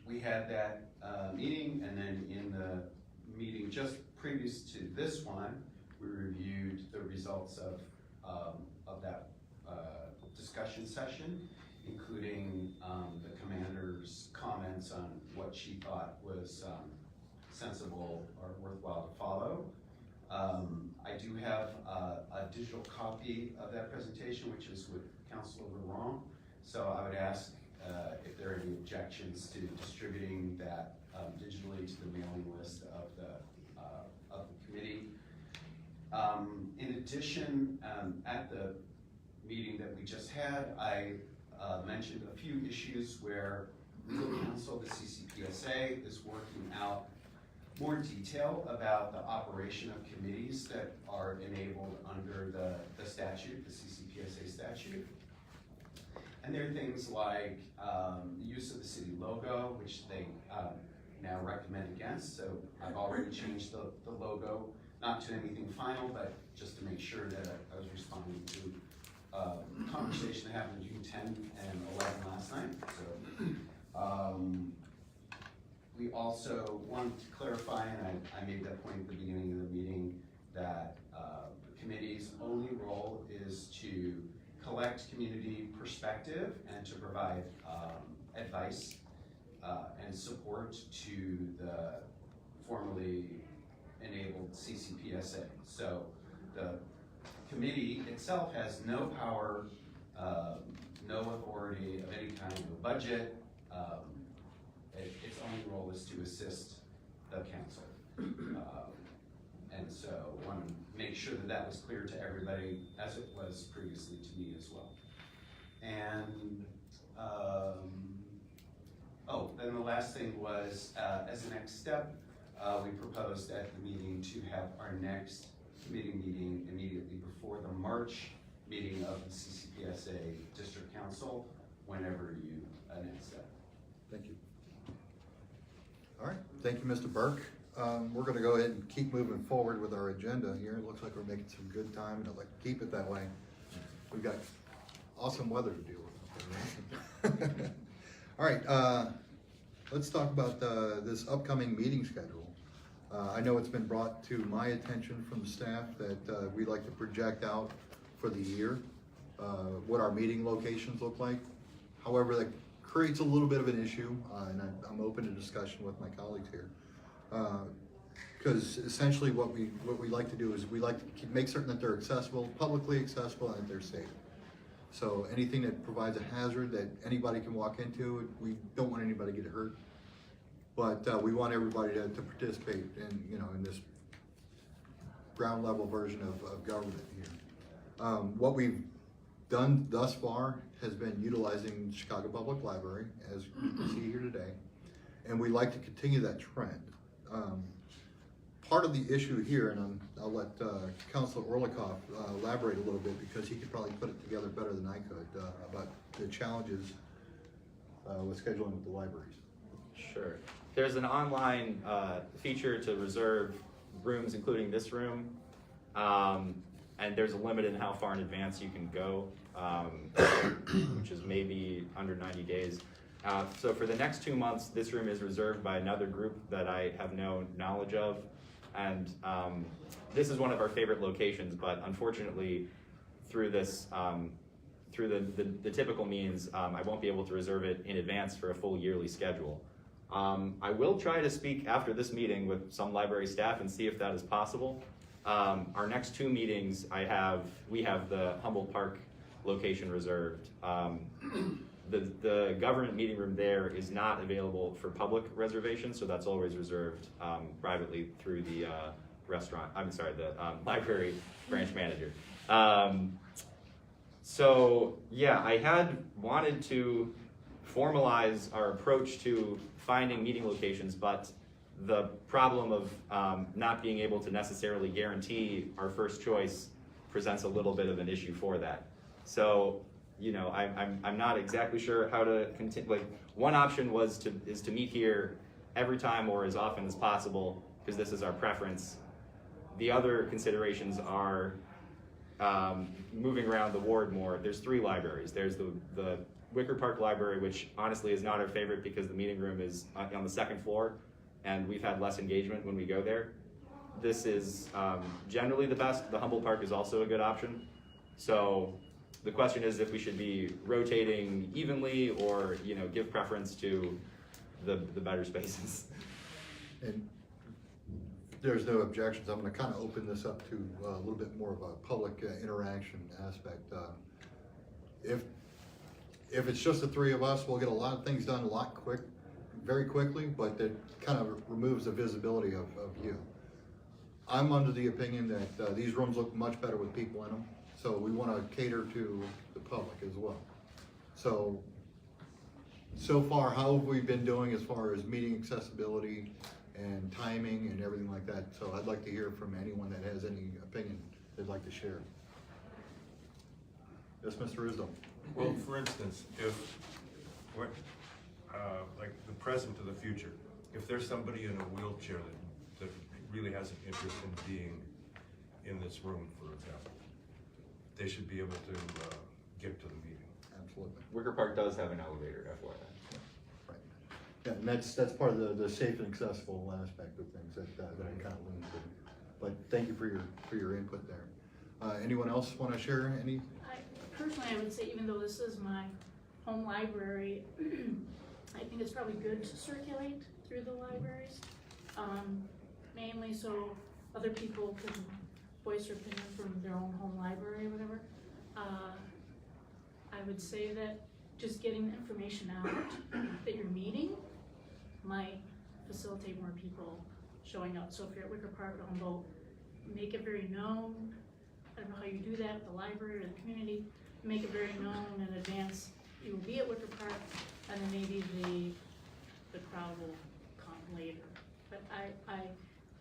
We had that meeting, and then in the meeting just previous to this one, we reviewed the results of that discussion session, including the commander's comments on what she thought was sensible or worthwhile to follow. I do have a digital copy of that presentation, which is with Councilor Laurent. So I would ask if there are any objections to distributing that digitally to the mailing list of the committee. In addition, at the meeting that we just had, I mentioned a few issues where legal counsel, the CCPSA, is working out more detail about the operation of committees that are enabled under the statute, the CCPSA statute. And there are things like the use of the city logo, which they now recommend against. So I've already changed the logo, not to anything final, but just to make sure that I was responding to a conversation that happened June 10 and 11 last night. So we also wanted to clarify, and I made that point at the beginning of the meeting, that the committee's only role is to collect community perspective and to provide advice and support to the formerly enabled CCPSA. So the committee itself has no power, no authority of any kind, no budget. Its only role is to assist the council. And so I want to make sure that that was clear to everybody, as it was previously to me as well. And then the last thing was, as a next step, we proposed at the meeting to have our next committee meeting immediately before the March meeting of the CCPSA District Council, whenever you announce that. Thank you. All right, thank you, Mr. Burke. We're gonna go ahead and keep moving forward with our agenda here. It looks like we're making some good time, and I'd like to keep it that way. We've got awesome weather to deal with. All right, let's talk about this upcoming meeting schedule. I know it's been brought to my attention from the staff that we'd like to project out for the year what our meeting locations look like. However, that creates a little bit of an issue, and I'm open to discussion with my colleagues here. Because essentially what we like to do is we like to make certain that they're accessible, publicly accessible, and that they're safe. So anything that provides a hazard that anybody can walk into, we don't want anybody to get hurt. But we want everybody to participate in this ground level version of government here. What we've done thus far has been utilizing Chicago Public Library, as you can see here today, and we like to continue that trend. Part of the issue here, and I'll let Councilor Orlikoff elaborate a little bit, because he could probably put it together better than I could, about the challenges with scheduling with the libraries. Sure. There's an online feature to reserve rooms, including this room, and there's a limit in how far in advance you can go, which is maybe under 90 days. So for the next 2 months, this room is reserved by another group that I have no knowledge of, and this is one of our favorite locations, but unfortunately, through this, through the typical means, I won't be able to reserve it in advance for a full yearly schedule. I will try to speak after this meeting with some library staff and see if that is possible. Our next 2 meetings, we have the Humboldt Park location reserved. The government meeting room there is not available for public reservation, so that's always reserved privately through the library branch manager. So yeah, I had wanted to formalize our approach to finding meeting locations, but the problem of not being able to necessarily guarantee our first choice presents a little bit of an issue for that. So, I'm not exactly sure how to continue. Like, one option is to meet here every time or as often as possible, because this is our preference. The other considerations are moving around the ward more. There's 3 libraries. There's the Wicker Park Library, which honestly is not our favorite because the meeting room is on the second floor, and we've had less engagement when we go there. This is generally the best. The Humboldt Park is also a good option. So the question is if we should be rotating evenly or, you know, give preference to the better spaces. And there's no objections. I'm gonna kind of open this up to a little bit more of a public interaction aspect. If it's just the three of us, we'll get a lot of things done very quickly, but that kind of removes the visibility of you. I'm under the opinion that these rooms look much better with people in them, so we want to cater to the public as well. So far, how have we been doing as far as meeting accessibility and timing and everything like that? So I'd like to hear from anyone that has any opinion they'd like to share. Yes, Mr. Risdell. Well, for instance, if, like the present to the future, if there's somebody in a wheelchair that really has an interest in being in this room, for example, they should be able to get to the meeting. Absolutely. Wicker Park does have an elevator, FYI. Right. Yeah, and that's part of the safe and accessible aspect of things that I kind of lean to. But thank you for your input there. Anyone else want to share any? Personally, I would say even though this is my home library, I think it's probably good to circulate through the libraries, mainly so other people can voice their opinion from their own home library or whatever. I would say that just getting the information out that you're meeting might facilitate more people showing up. So if you're at Wicker Park or Humboldt, make it very known. I don't know how you do that at the library or the community. Make it very known in advance. You will be at Wicker Park, and then maybe the crowd will come later. But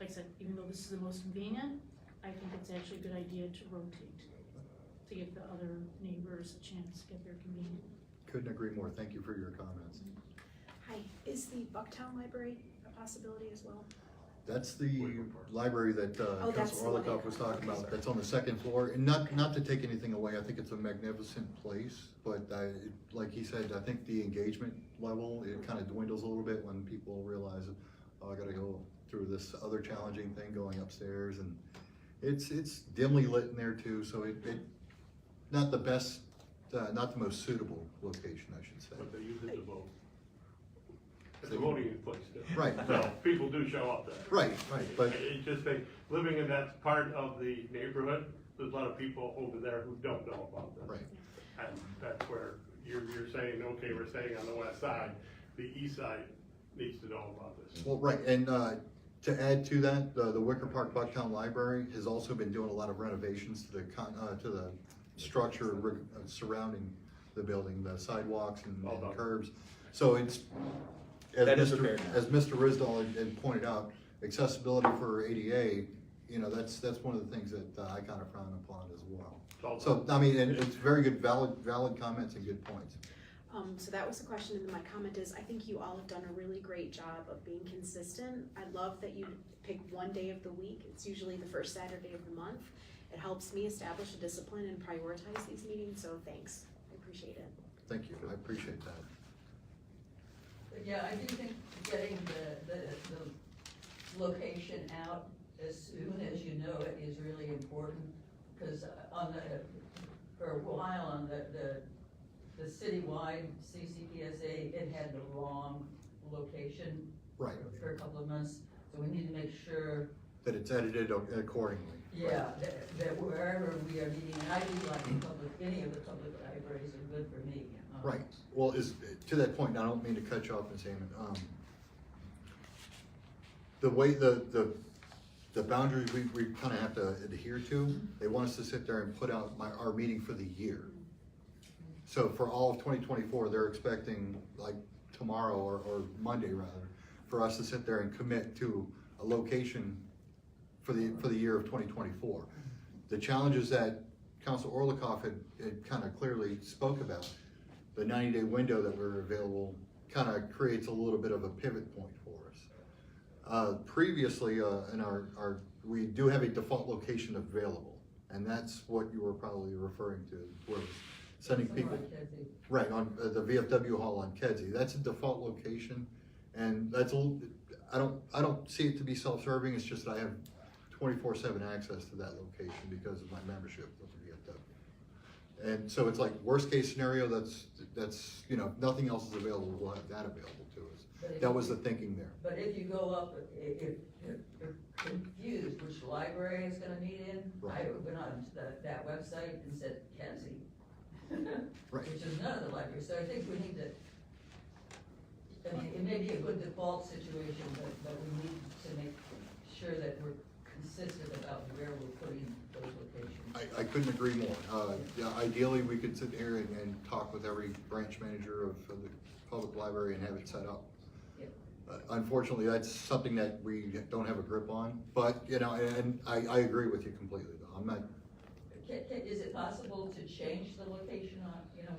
like I said, even though this is the most convenient, I think it's actually a good idea to rotate to give the other neighbors a chance to get their convenient. Couldn't agree more. Thank you for your comments. Hi, is the Bucktown Library a possibility as well? That's the library that that's Council the one. Orlikoff was talking about. That's on the second floor. And not to take anything away, I think it's a magnificent place. But like he said, I think the engagement level, it kind of dwindles a little bit when people realize, oh, I gotta go through this other challenging thing going upstairs. And it's dimly lit in there too, so it not the best, not the most suitable location, I should say. But they use it to vote. It's a voting place too. Right. So people do show up there. Right, but It's just living in that part of the neighborhood, there's a lot of people over there who don't know about this. right. And that's where you're saying, okay, we're staying on the west side, the east side needs to know about this. Well, right, and to add to that, the Wicker Park Bucktown Library has also been doing a lot of renovations to the structure surrounding the building, the sidewalks and curbs. So it's, That is repaired now. as Mr. Risdall had pointed out, accessibility for ADA, you know, that's one of the things that I kind of frown upon as well. So, I mean, and it's very good, valid comments and good points. So that was the question, and then my comment is, I think you all have done a really great job of being consistent. I love that you pick one day of the week. It's usually the first Saturday of the month. It helps me establish a discipline and prioritize these meetings, so thanks. I appreciate it. Thank you, I appreciate that. But yeah, I do think getting the location out as soon as you know it is really important, because for a while on the citywide CCPSA, it had the wrong location. Right. For a couple of months, so we need to make sure. That it's edited accordingly. Yeah, that wherever we are meeting, and I do like any of the public libraries are good for me. Right, well, to that point, I don't mean to cut you off, Ms. Hammond. The way the boundaries we kind of have to adhere to, they want us to sit there and put out our meeting for the year. So for all of 2024, they're expecting, like tomorrow or Monday rather, for us to sit there and commit to a location for the year of 2024. The challenges that Council Orlikoff had kind of clearly spoke about, the 90-day window that we're available kind of creates a little bit of a pivot point for us. Previously, in we do have a default location available, and that's what you were probably referring to, where sending Somewhere people, on Kedzie. right, on the VFW hall on Kedzie. That's a default location. And that's a little, I don't see it to be self-serving, it's just that I have 24/7 access to that location because of my membership with the VFW. And so it's like, worst case scenario, that's, you know, nothing else is available, we'll have that available to us. But if That you- was the thinking there. But if you go up, if you're confused which library it's gonna meet in, I Right. went on to that website and said Kenzie. Right. Which is none of the libraries, so I think we need to, I mean, it may be a good default situation, but we need to make sure that we're consistent about where we're putting those locations. I couldn't agree more. Yeah, ideally, we could sit here and talk with every branch manager of the public library and have it set up. Yeah. Unfortunately, that's something that we don't have a grip on, but, you know, and I agree with you completely, though. I'm not, Is it possible to change the location on, you know?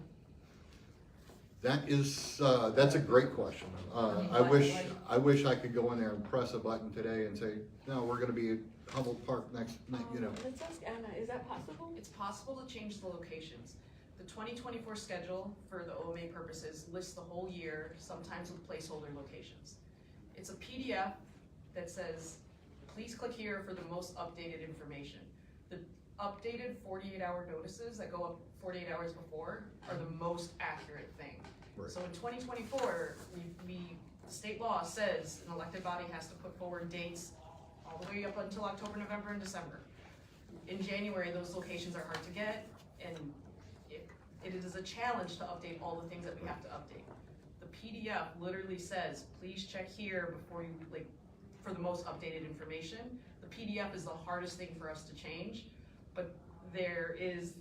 that's a great question. I wish, Like- I wish I could go in there and press a button today and say, no, we're gonna be at Humboldt Park next, you know. Let's ask Anna, is that possible? It's possible to change the locations. The 2024 schedule for the OMA purposes lists the whole year, sometimes with placeholder locations. It's a PDF that says, please click here for the most updated information. The updated 48-hour notices that go up 48 hours before are the most accurate thing. Right. So in 2024, the state law says an elected body has to put forward dates all the way up until October, November, and December. In January, those locations are hard to get, and it is a challenge to update all the things that we have to update. The PDF literally says, please check here before you, like, for the most updated information. The PDF is the hardest thing for us to change, but there is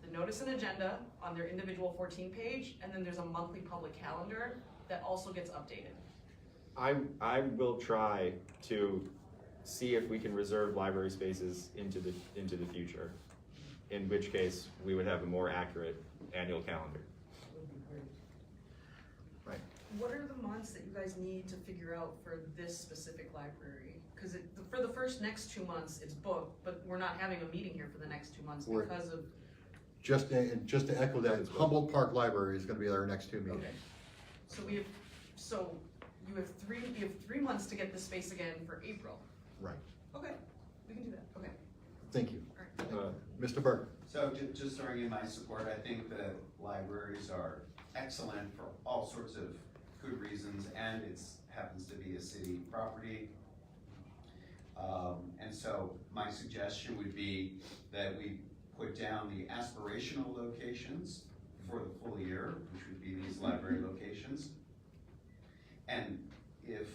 the notice and agenda on their individual 14-page, and then there's a monthly public calendar that also gets updated. I will try to see if we can reserve library spaces into the future, in which case we would have a more accurate annual calendar. Would be great. Right. What are the months that you guys need to figure out for this specific library? Because for the first next 2 months, it's booked, but we're not having a meeting here for the next 2 months We're- because of, Just to echo that, Humboldt Park Library is gonna be our next 2 meetings. okay. So you have 3 months to get this space again for April. Right. Okay, we can do that, okay. Thank you. All right. Mr. Burke? So just throwing in my support, I think that libraries are excellent for all sorts of good reasons, and it's happens to be a city property. And so my suggestion would be that we put down the aspirational locations for the full year, which would be these library locations. And if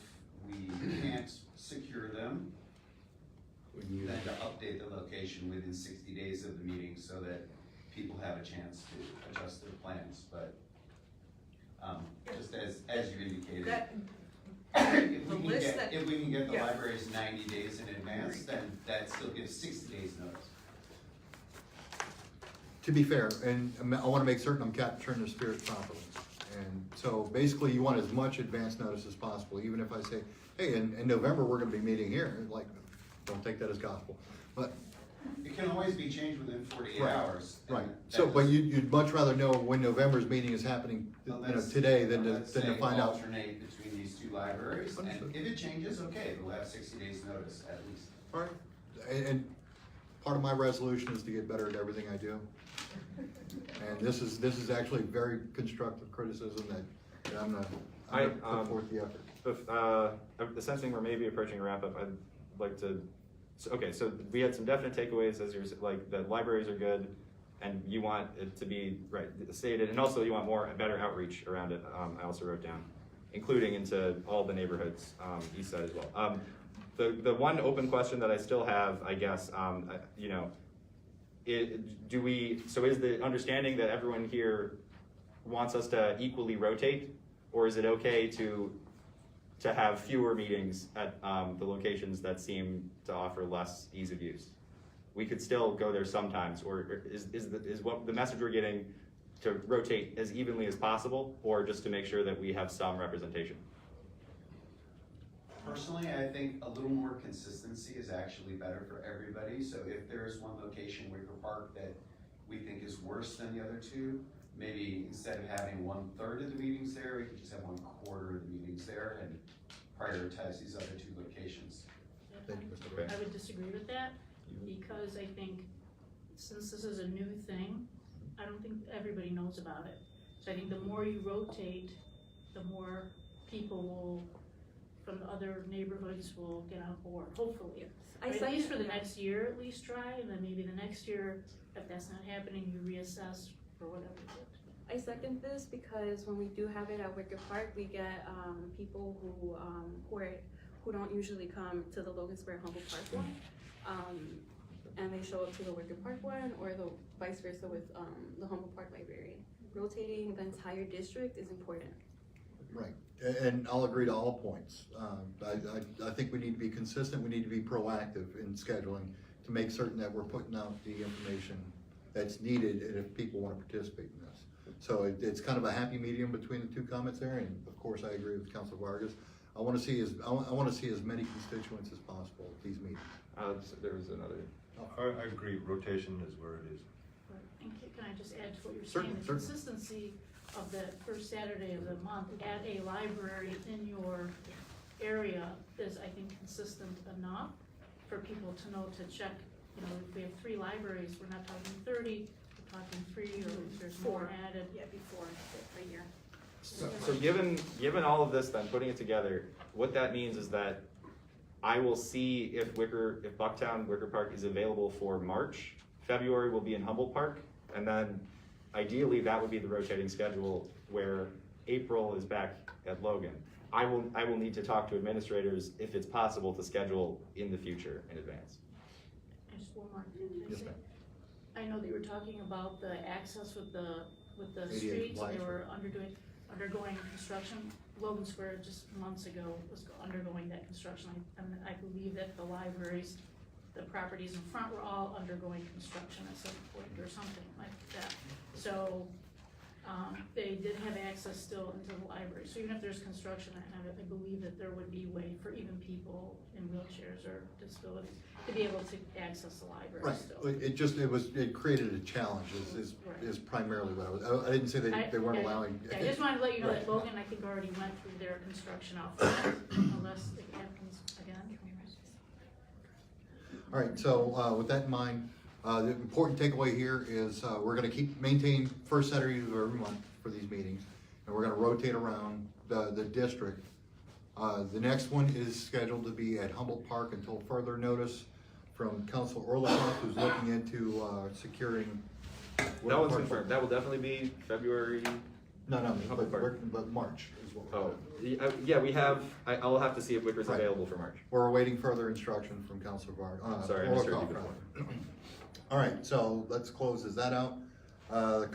we can't secure them, then to update the location within 60 days of the meeting so that people have a chance to adjust their plans, but, just as you indicated. If we can get the yeah. libraries 90 days in advance, then that still gives 60 days notice. To be fair, and I wanna make certain I'm capturing the spirit properly. And so basically, you want as much advance notice as possible, even if I say, hey, in November, we're gonna be meeting here, like, don't take that as gospel. But, It can always be changed within 48 Right, hours. and right, that so, but doesn't- you'd much rather know when November's meeting is happening, you know, Let's- today than let's to say find out. alternate between these two libraries, and Understood. if it changes, okay, we'll have 60 days notice at least. All right, and part of my resolution is to get better at everything I do. And this is actually very constructive criticism that I'm gonna put forth the effort. If, sensing we're maybe approaching a wrap up, I'd like to, so we had some definite takeaways, as you're, like, the libraries are good, and you want it to be, right, stated, and also you want better outreach around it, I also wrote down, including into all the neighborhoods, east side as well. The one open question that I still have, I guess, you know, is the understanding that everyone here wants us to equally rotate, or is it okay to have fewer meetings at the locations that seem to offer less ease of use? We could still go there sometimes, or is what the message we're getting to rotate as evenly as possible, or just to make sure that we have some representation? Personally, I think a little more consistency is actually better for everybody. So if there is one location, Wicker Park, that we think is worse than the other two, maybe instead of having 1/3 of the meetings there, we could just have 1/4 of the meetings there and prioritize these other two locations. Thank you, Mr. Okay. I would disagree with that, because I think since this is a new thing, I don't think everybody knows about it. So I think the more you rotate, the more people will, from the other neighborhoods will get on board, hopefully. Or at least for the next year, at least try, and then maybe the next year, if that's not happening, you reassess for whatever it is. I second this because when we do have it at Wicker Park, we get people who don't usually come to the Logan Square Humboldt Park one. And they show up to the Wicker Park one, or the vice versa with the Humboldt Park Library. Rotating the entire district is important. Right, and I'll agree to all points. I think we need to be consistent, we need to be proactive in scheduling to make certain that we're putting out the information that's needed and if people want to participate in this. So it's kind of a happy medium between the two comments there, and of course I agree with Councilor Vargas. I want to see as many constituents as possible at these meetings. There was another. I agree, rotation is where it is. And can I just add to what you're Certainly, saying? The certainly. consistency of the first Saturday of the month at a library in your area is, I think, consistent enough for people to know to check. You know, if we have 3 libraries, we're not talking 30, we're talking 3, or if there's more added. Yeah, before a year. So given all of this, then putting it together, what that means is that I will see if Bucktown Wicker Park is available for March. February will be in Humboldt Park, and then ideally that would be the rotating schedule where April is back at Logan. I will need to talk to administrators if it's possible to schedule in the future in advance. Just one more thing. Can I Yes, say? ma'am. I know that you were talking about the access with the 88 streets, and they Black were undergoing construction. Logan Square just months ago was undergoing that construction. I believe that the libraries, the properties in front were all undergoing construction at some point or something like that. So, they did have access still into the library. So even if there's construction, I believe that there would be a way for even people in wheelchairs or disabilities to be able to access the library Right, still. it created a challenge is primarily what I didn't say they weren't allowing. I just wanted to let you know that Right. Logan, I think, already went through their construction out front, unless it happens again. All right, so with that in mind, the important takeaway here is we're gonna maintain first Saturday of every month for these meetings, and we're gonna rotate around the district. The next one is scheduled to be at Humboldt Park until further notice from Council Orlikoff, who's looking into securing. That one's confirmed. That will definitely be February. No, Humboldt Park. but March is what we're Oh, doing. yeah, we have. I'll have to see if Wicker's Right. available for March. We're awaiting further instruction from Councilor Vargas. Sorry, I misheard you before. All right, so let's close that out. The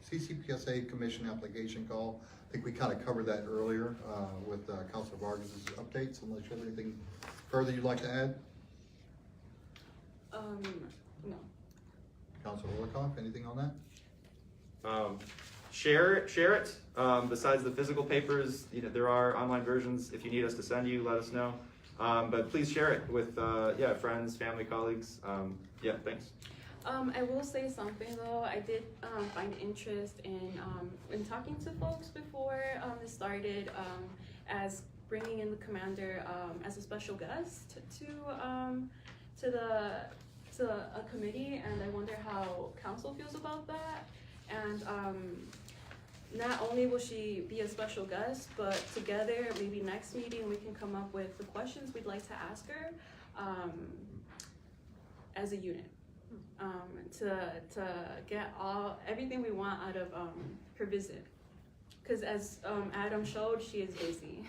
CCPSA Commission application call. I think we kind of covered that earlier with Councilor Vargas's updates, unless you have anything further you'd like to add. No. Councilor Orlikoff, anything on that? Share it. Besides the physical papers, there are online versions. If you need us to send you, let us know. But please share it with friends, family, colleagues. Thanks. I will say something though. I did find interest in talking to folks before this started, as bringing in the commander as a special guest to a committee, and I wonder how council feels about that. And not only will she be a special guest, but together, maybe next meeting, we can come up with the questions we'd like to ask her as a unit. To get everything we want out of her visit. Because as Adam showed, she is busy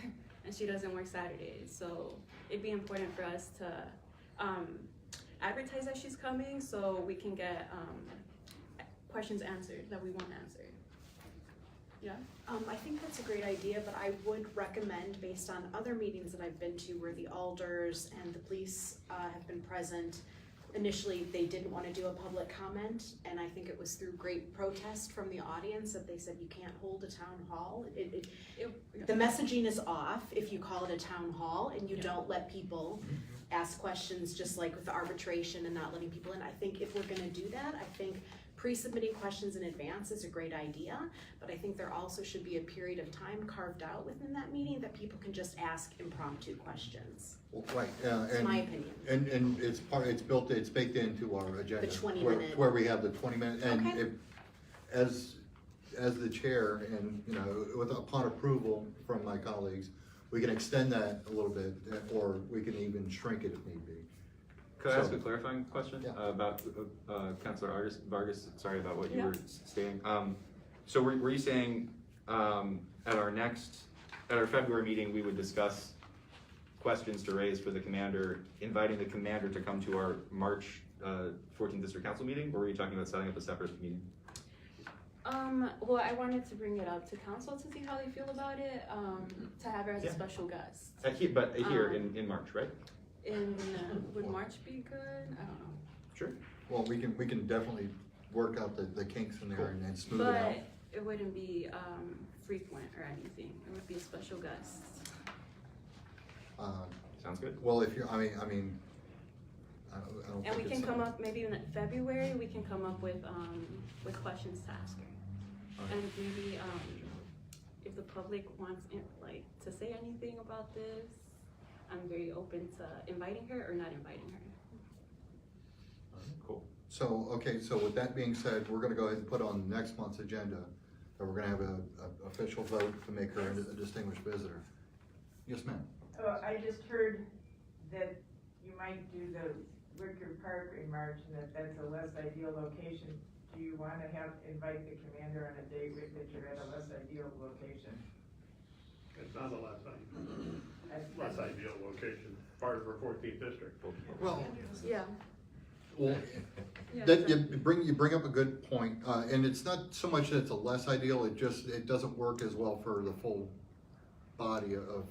and she doesn't work Saturdays. So it'd be important for us to advertise that she's coming so we can get questions answered that we want answered. Yeah? I think that's a great idea, but I would recommend, based on other meetings that I've been to where the alders and the police have been present, initially they didn't want to do a public comment, and I think it was through great protest from the audience that they said you can't hold a town hall. The messaging is off if you call it a town hall and you don't let people ask questions, just like with the arbitration and not letting people in. I think if we're gonna do that, I think pre-submitting questions in advance is a great idea, but I think there also should be a period of time carved out within that meeting that people can just ask impromptu questions. Well, right, That's my opinion. And it's it's baked into our agenda. The 20 where- minute. Where we have the 20 minute, and Okay. if, as the chair and, you know, upon approval from my colleagues, we can extend that a little bit, or we can even shrink it if need be. Could I ask So- a clarifying question Yeah. about Councilor Vargas? Sorry about what you Yeah. were stating. So were you saying at our February meeting, we would discuss questions to raise for the commander, inviting the commander to come to our March 14th District Council meeting, or were you talking about setting up a separate meeting? Well, I wanted to bring it up to council to see how they feel about it, to have her as a Yeah. special guest. But here in March, right? Would March be good? I don't know. Sure. Well, we can definitely work out the kinks in there and smooth it out. But it wouldn't be, frequent or anything. It would be a special guest. Sounds good. Well, if you're, I mean, I don't And we think can it's- come up, maybe in February, we can come up with questions to ask her. And maybe, if the public wants, like, to say anything about this, I'm very open to inviting her or not inviting her. Cool. So, okay, so with that being said, we're gonna go ahead and put on next month's agenda, that we're gonna have a official vote to make her a distinguished visitor. Yes, ma'am. I just heard that you might do the Wicker Park in March and that's a less ideal location. Do you wanna invite the commander on a date with that you're at a less ideal location? It's not a less ideal location, part of our 14th district. Well, Yeah. well, Yeah, that, you bring up a good point, and it's not so much that it's a less ideal, it doesn't work as well for the full body of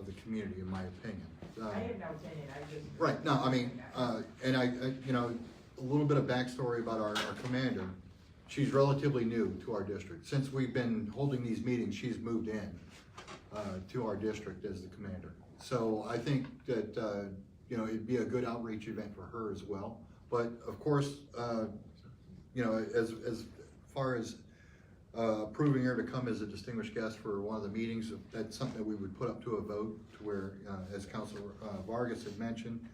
the community, in my opinion. I have no opinion, I just. Right, no, I mean, and I, you know, a little bit of backstory about our commander. She's relatively new to our district. Since we've been holding these meetings, she's moved in to our district as the commander. So I think that, you know, it'd be a good outreach event for her as well. But of course, you know, as far as approving her to come as a distinguished guest for one of the meetings, that's something that we would put up to a vote, to where, as Councilor Vargas had mentioned,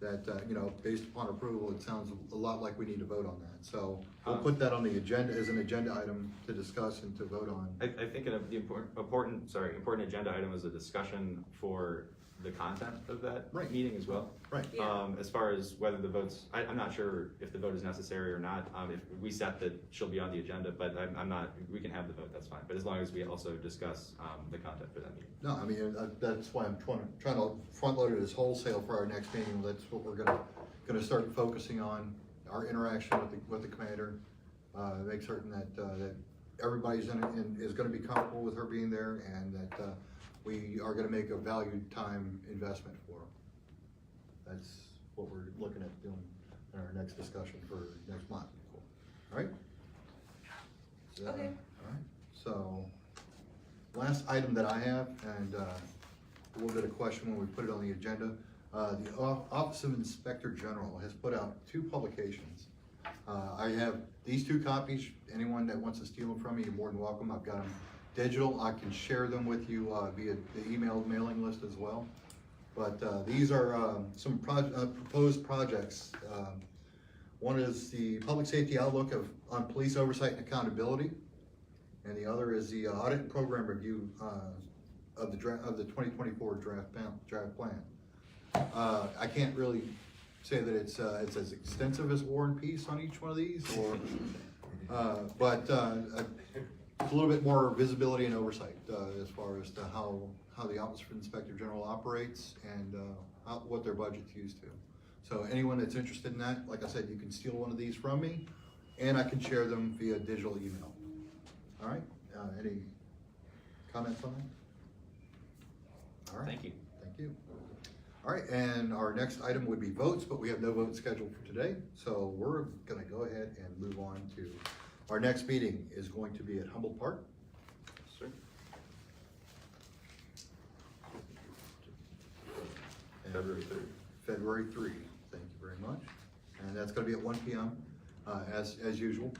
that, you know, based upon approval, it sounds a lot like we need to vote on that. So we'll put that on the agenda as an agenda item to discuss and to vote on. I think the important agenda item is a discussion for the content of that Right. meeting as well. Right. Yeah. As far as whether the votes, I'm not sure if the vote is necessary or not. If we set that she'll be on the agenda, but I'm not, we can have the vote, that's fine. But as long as we also discuss the content for that meeting. No, I mean, that's why I'm trying to front load it as wholesale for our next meeting. That's what we're gonna start focusing on, our interaction with the commander. Make certain that, that everybody's is gonna be comfortable with her being there, and that, we are gonna make a valued time investment for her. That's what we're looking at doing in our next discussion for next month. All right? So, Okay. All right, so, last item that I have, and a little bit of question when we put it on the agenda. The Office of Inspector General has put out 2 publications. I have these 2 copies. Anyone that wants to steal them from me, you're more than welcome. I've got them digital. I can share them with you via the email mailing list as well. But these are some proposed projects. One is the Public Safety Outlook on Police Oversight and Accountability, and the other is the Audit and Program Review of the 2024 draft plan. I can't really say that it's as extensive as War and Peace on each one of these, or but a little bit more visibility and oversight as far as to how the Office of Inspector General operates and what their budget's used to. So anyone that's interested in that, like I said, you can steal one of these from me, and I can share them via digital email. All right, any comments on that? All right. Thank you. Thank you. All right, and our next item would be votes, but we have no votes scheduled for today. So we're gonna go ahead and move on to our next meeting is going to be at Humboldt Park. Sir. And February 3rd. February 3, thank you very much. And that's gonna be at 1 p.m. as usual.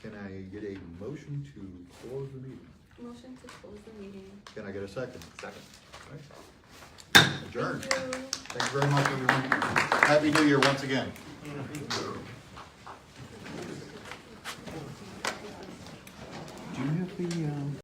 Can I get a motion to close the meeting? Motion to close the meeting. Can I get a second? Second. Adjourned. Thank you. Thank you very much, everyone. Happy New Year once again. Do you have the,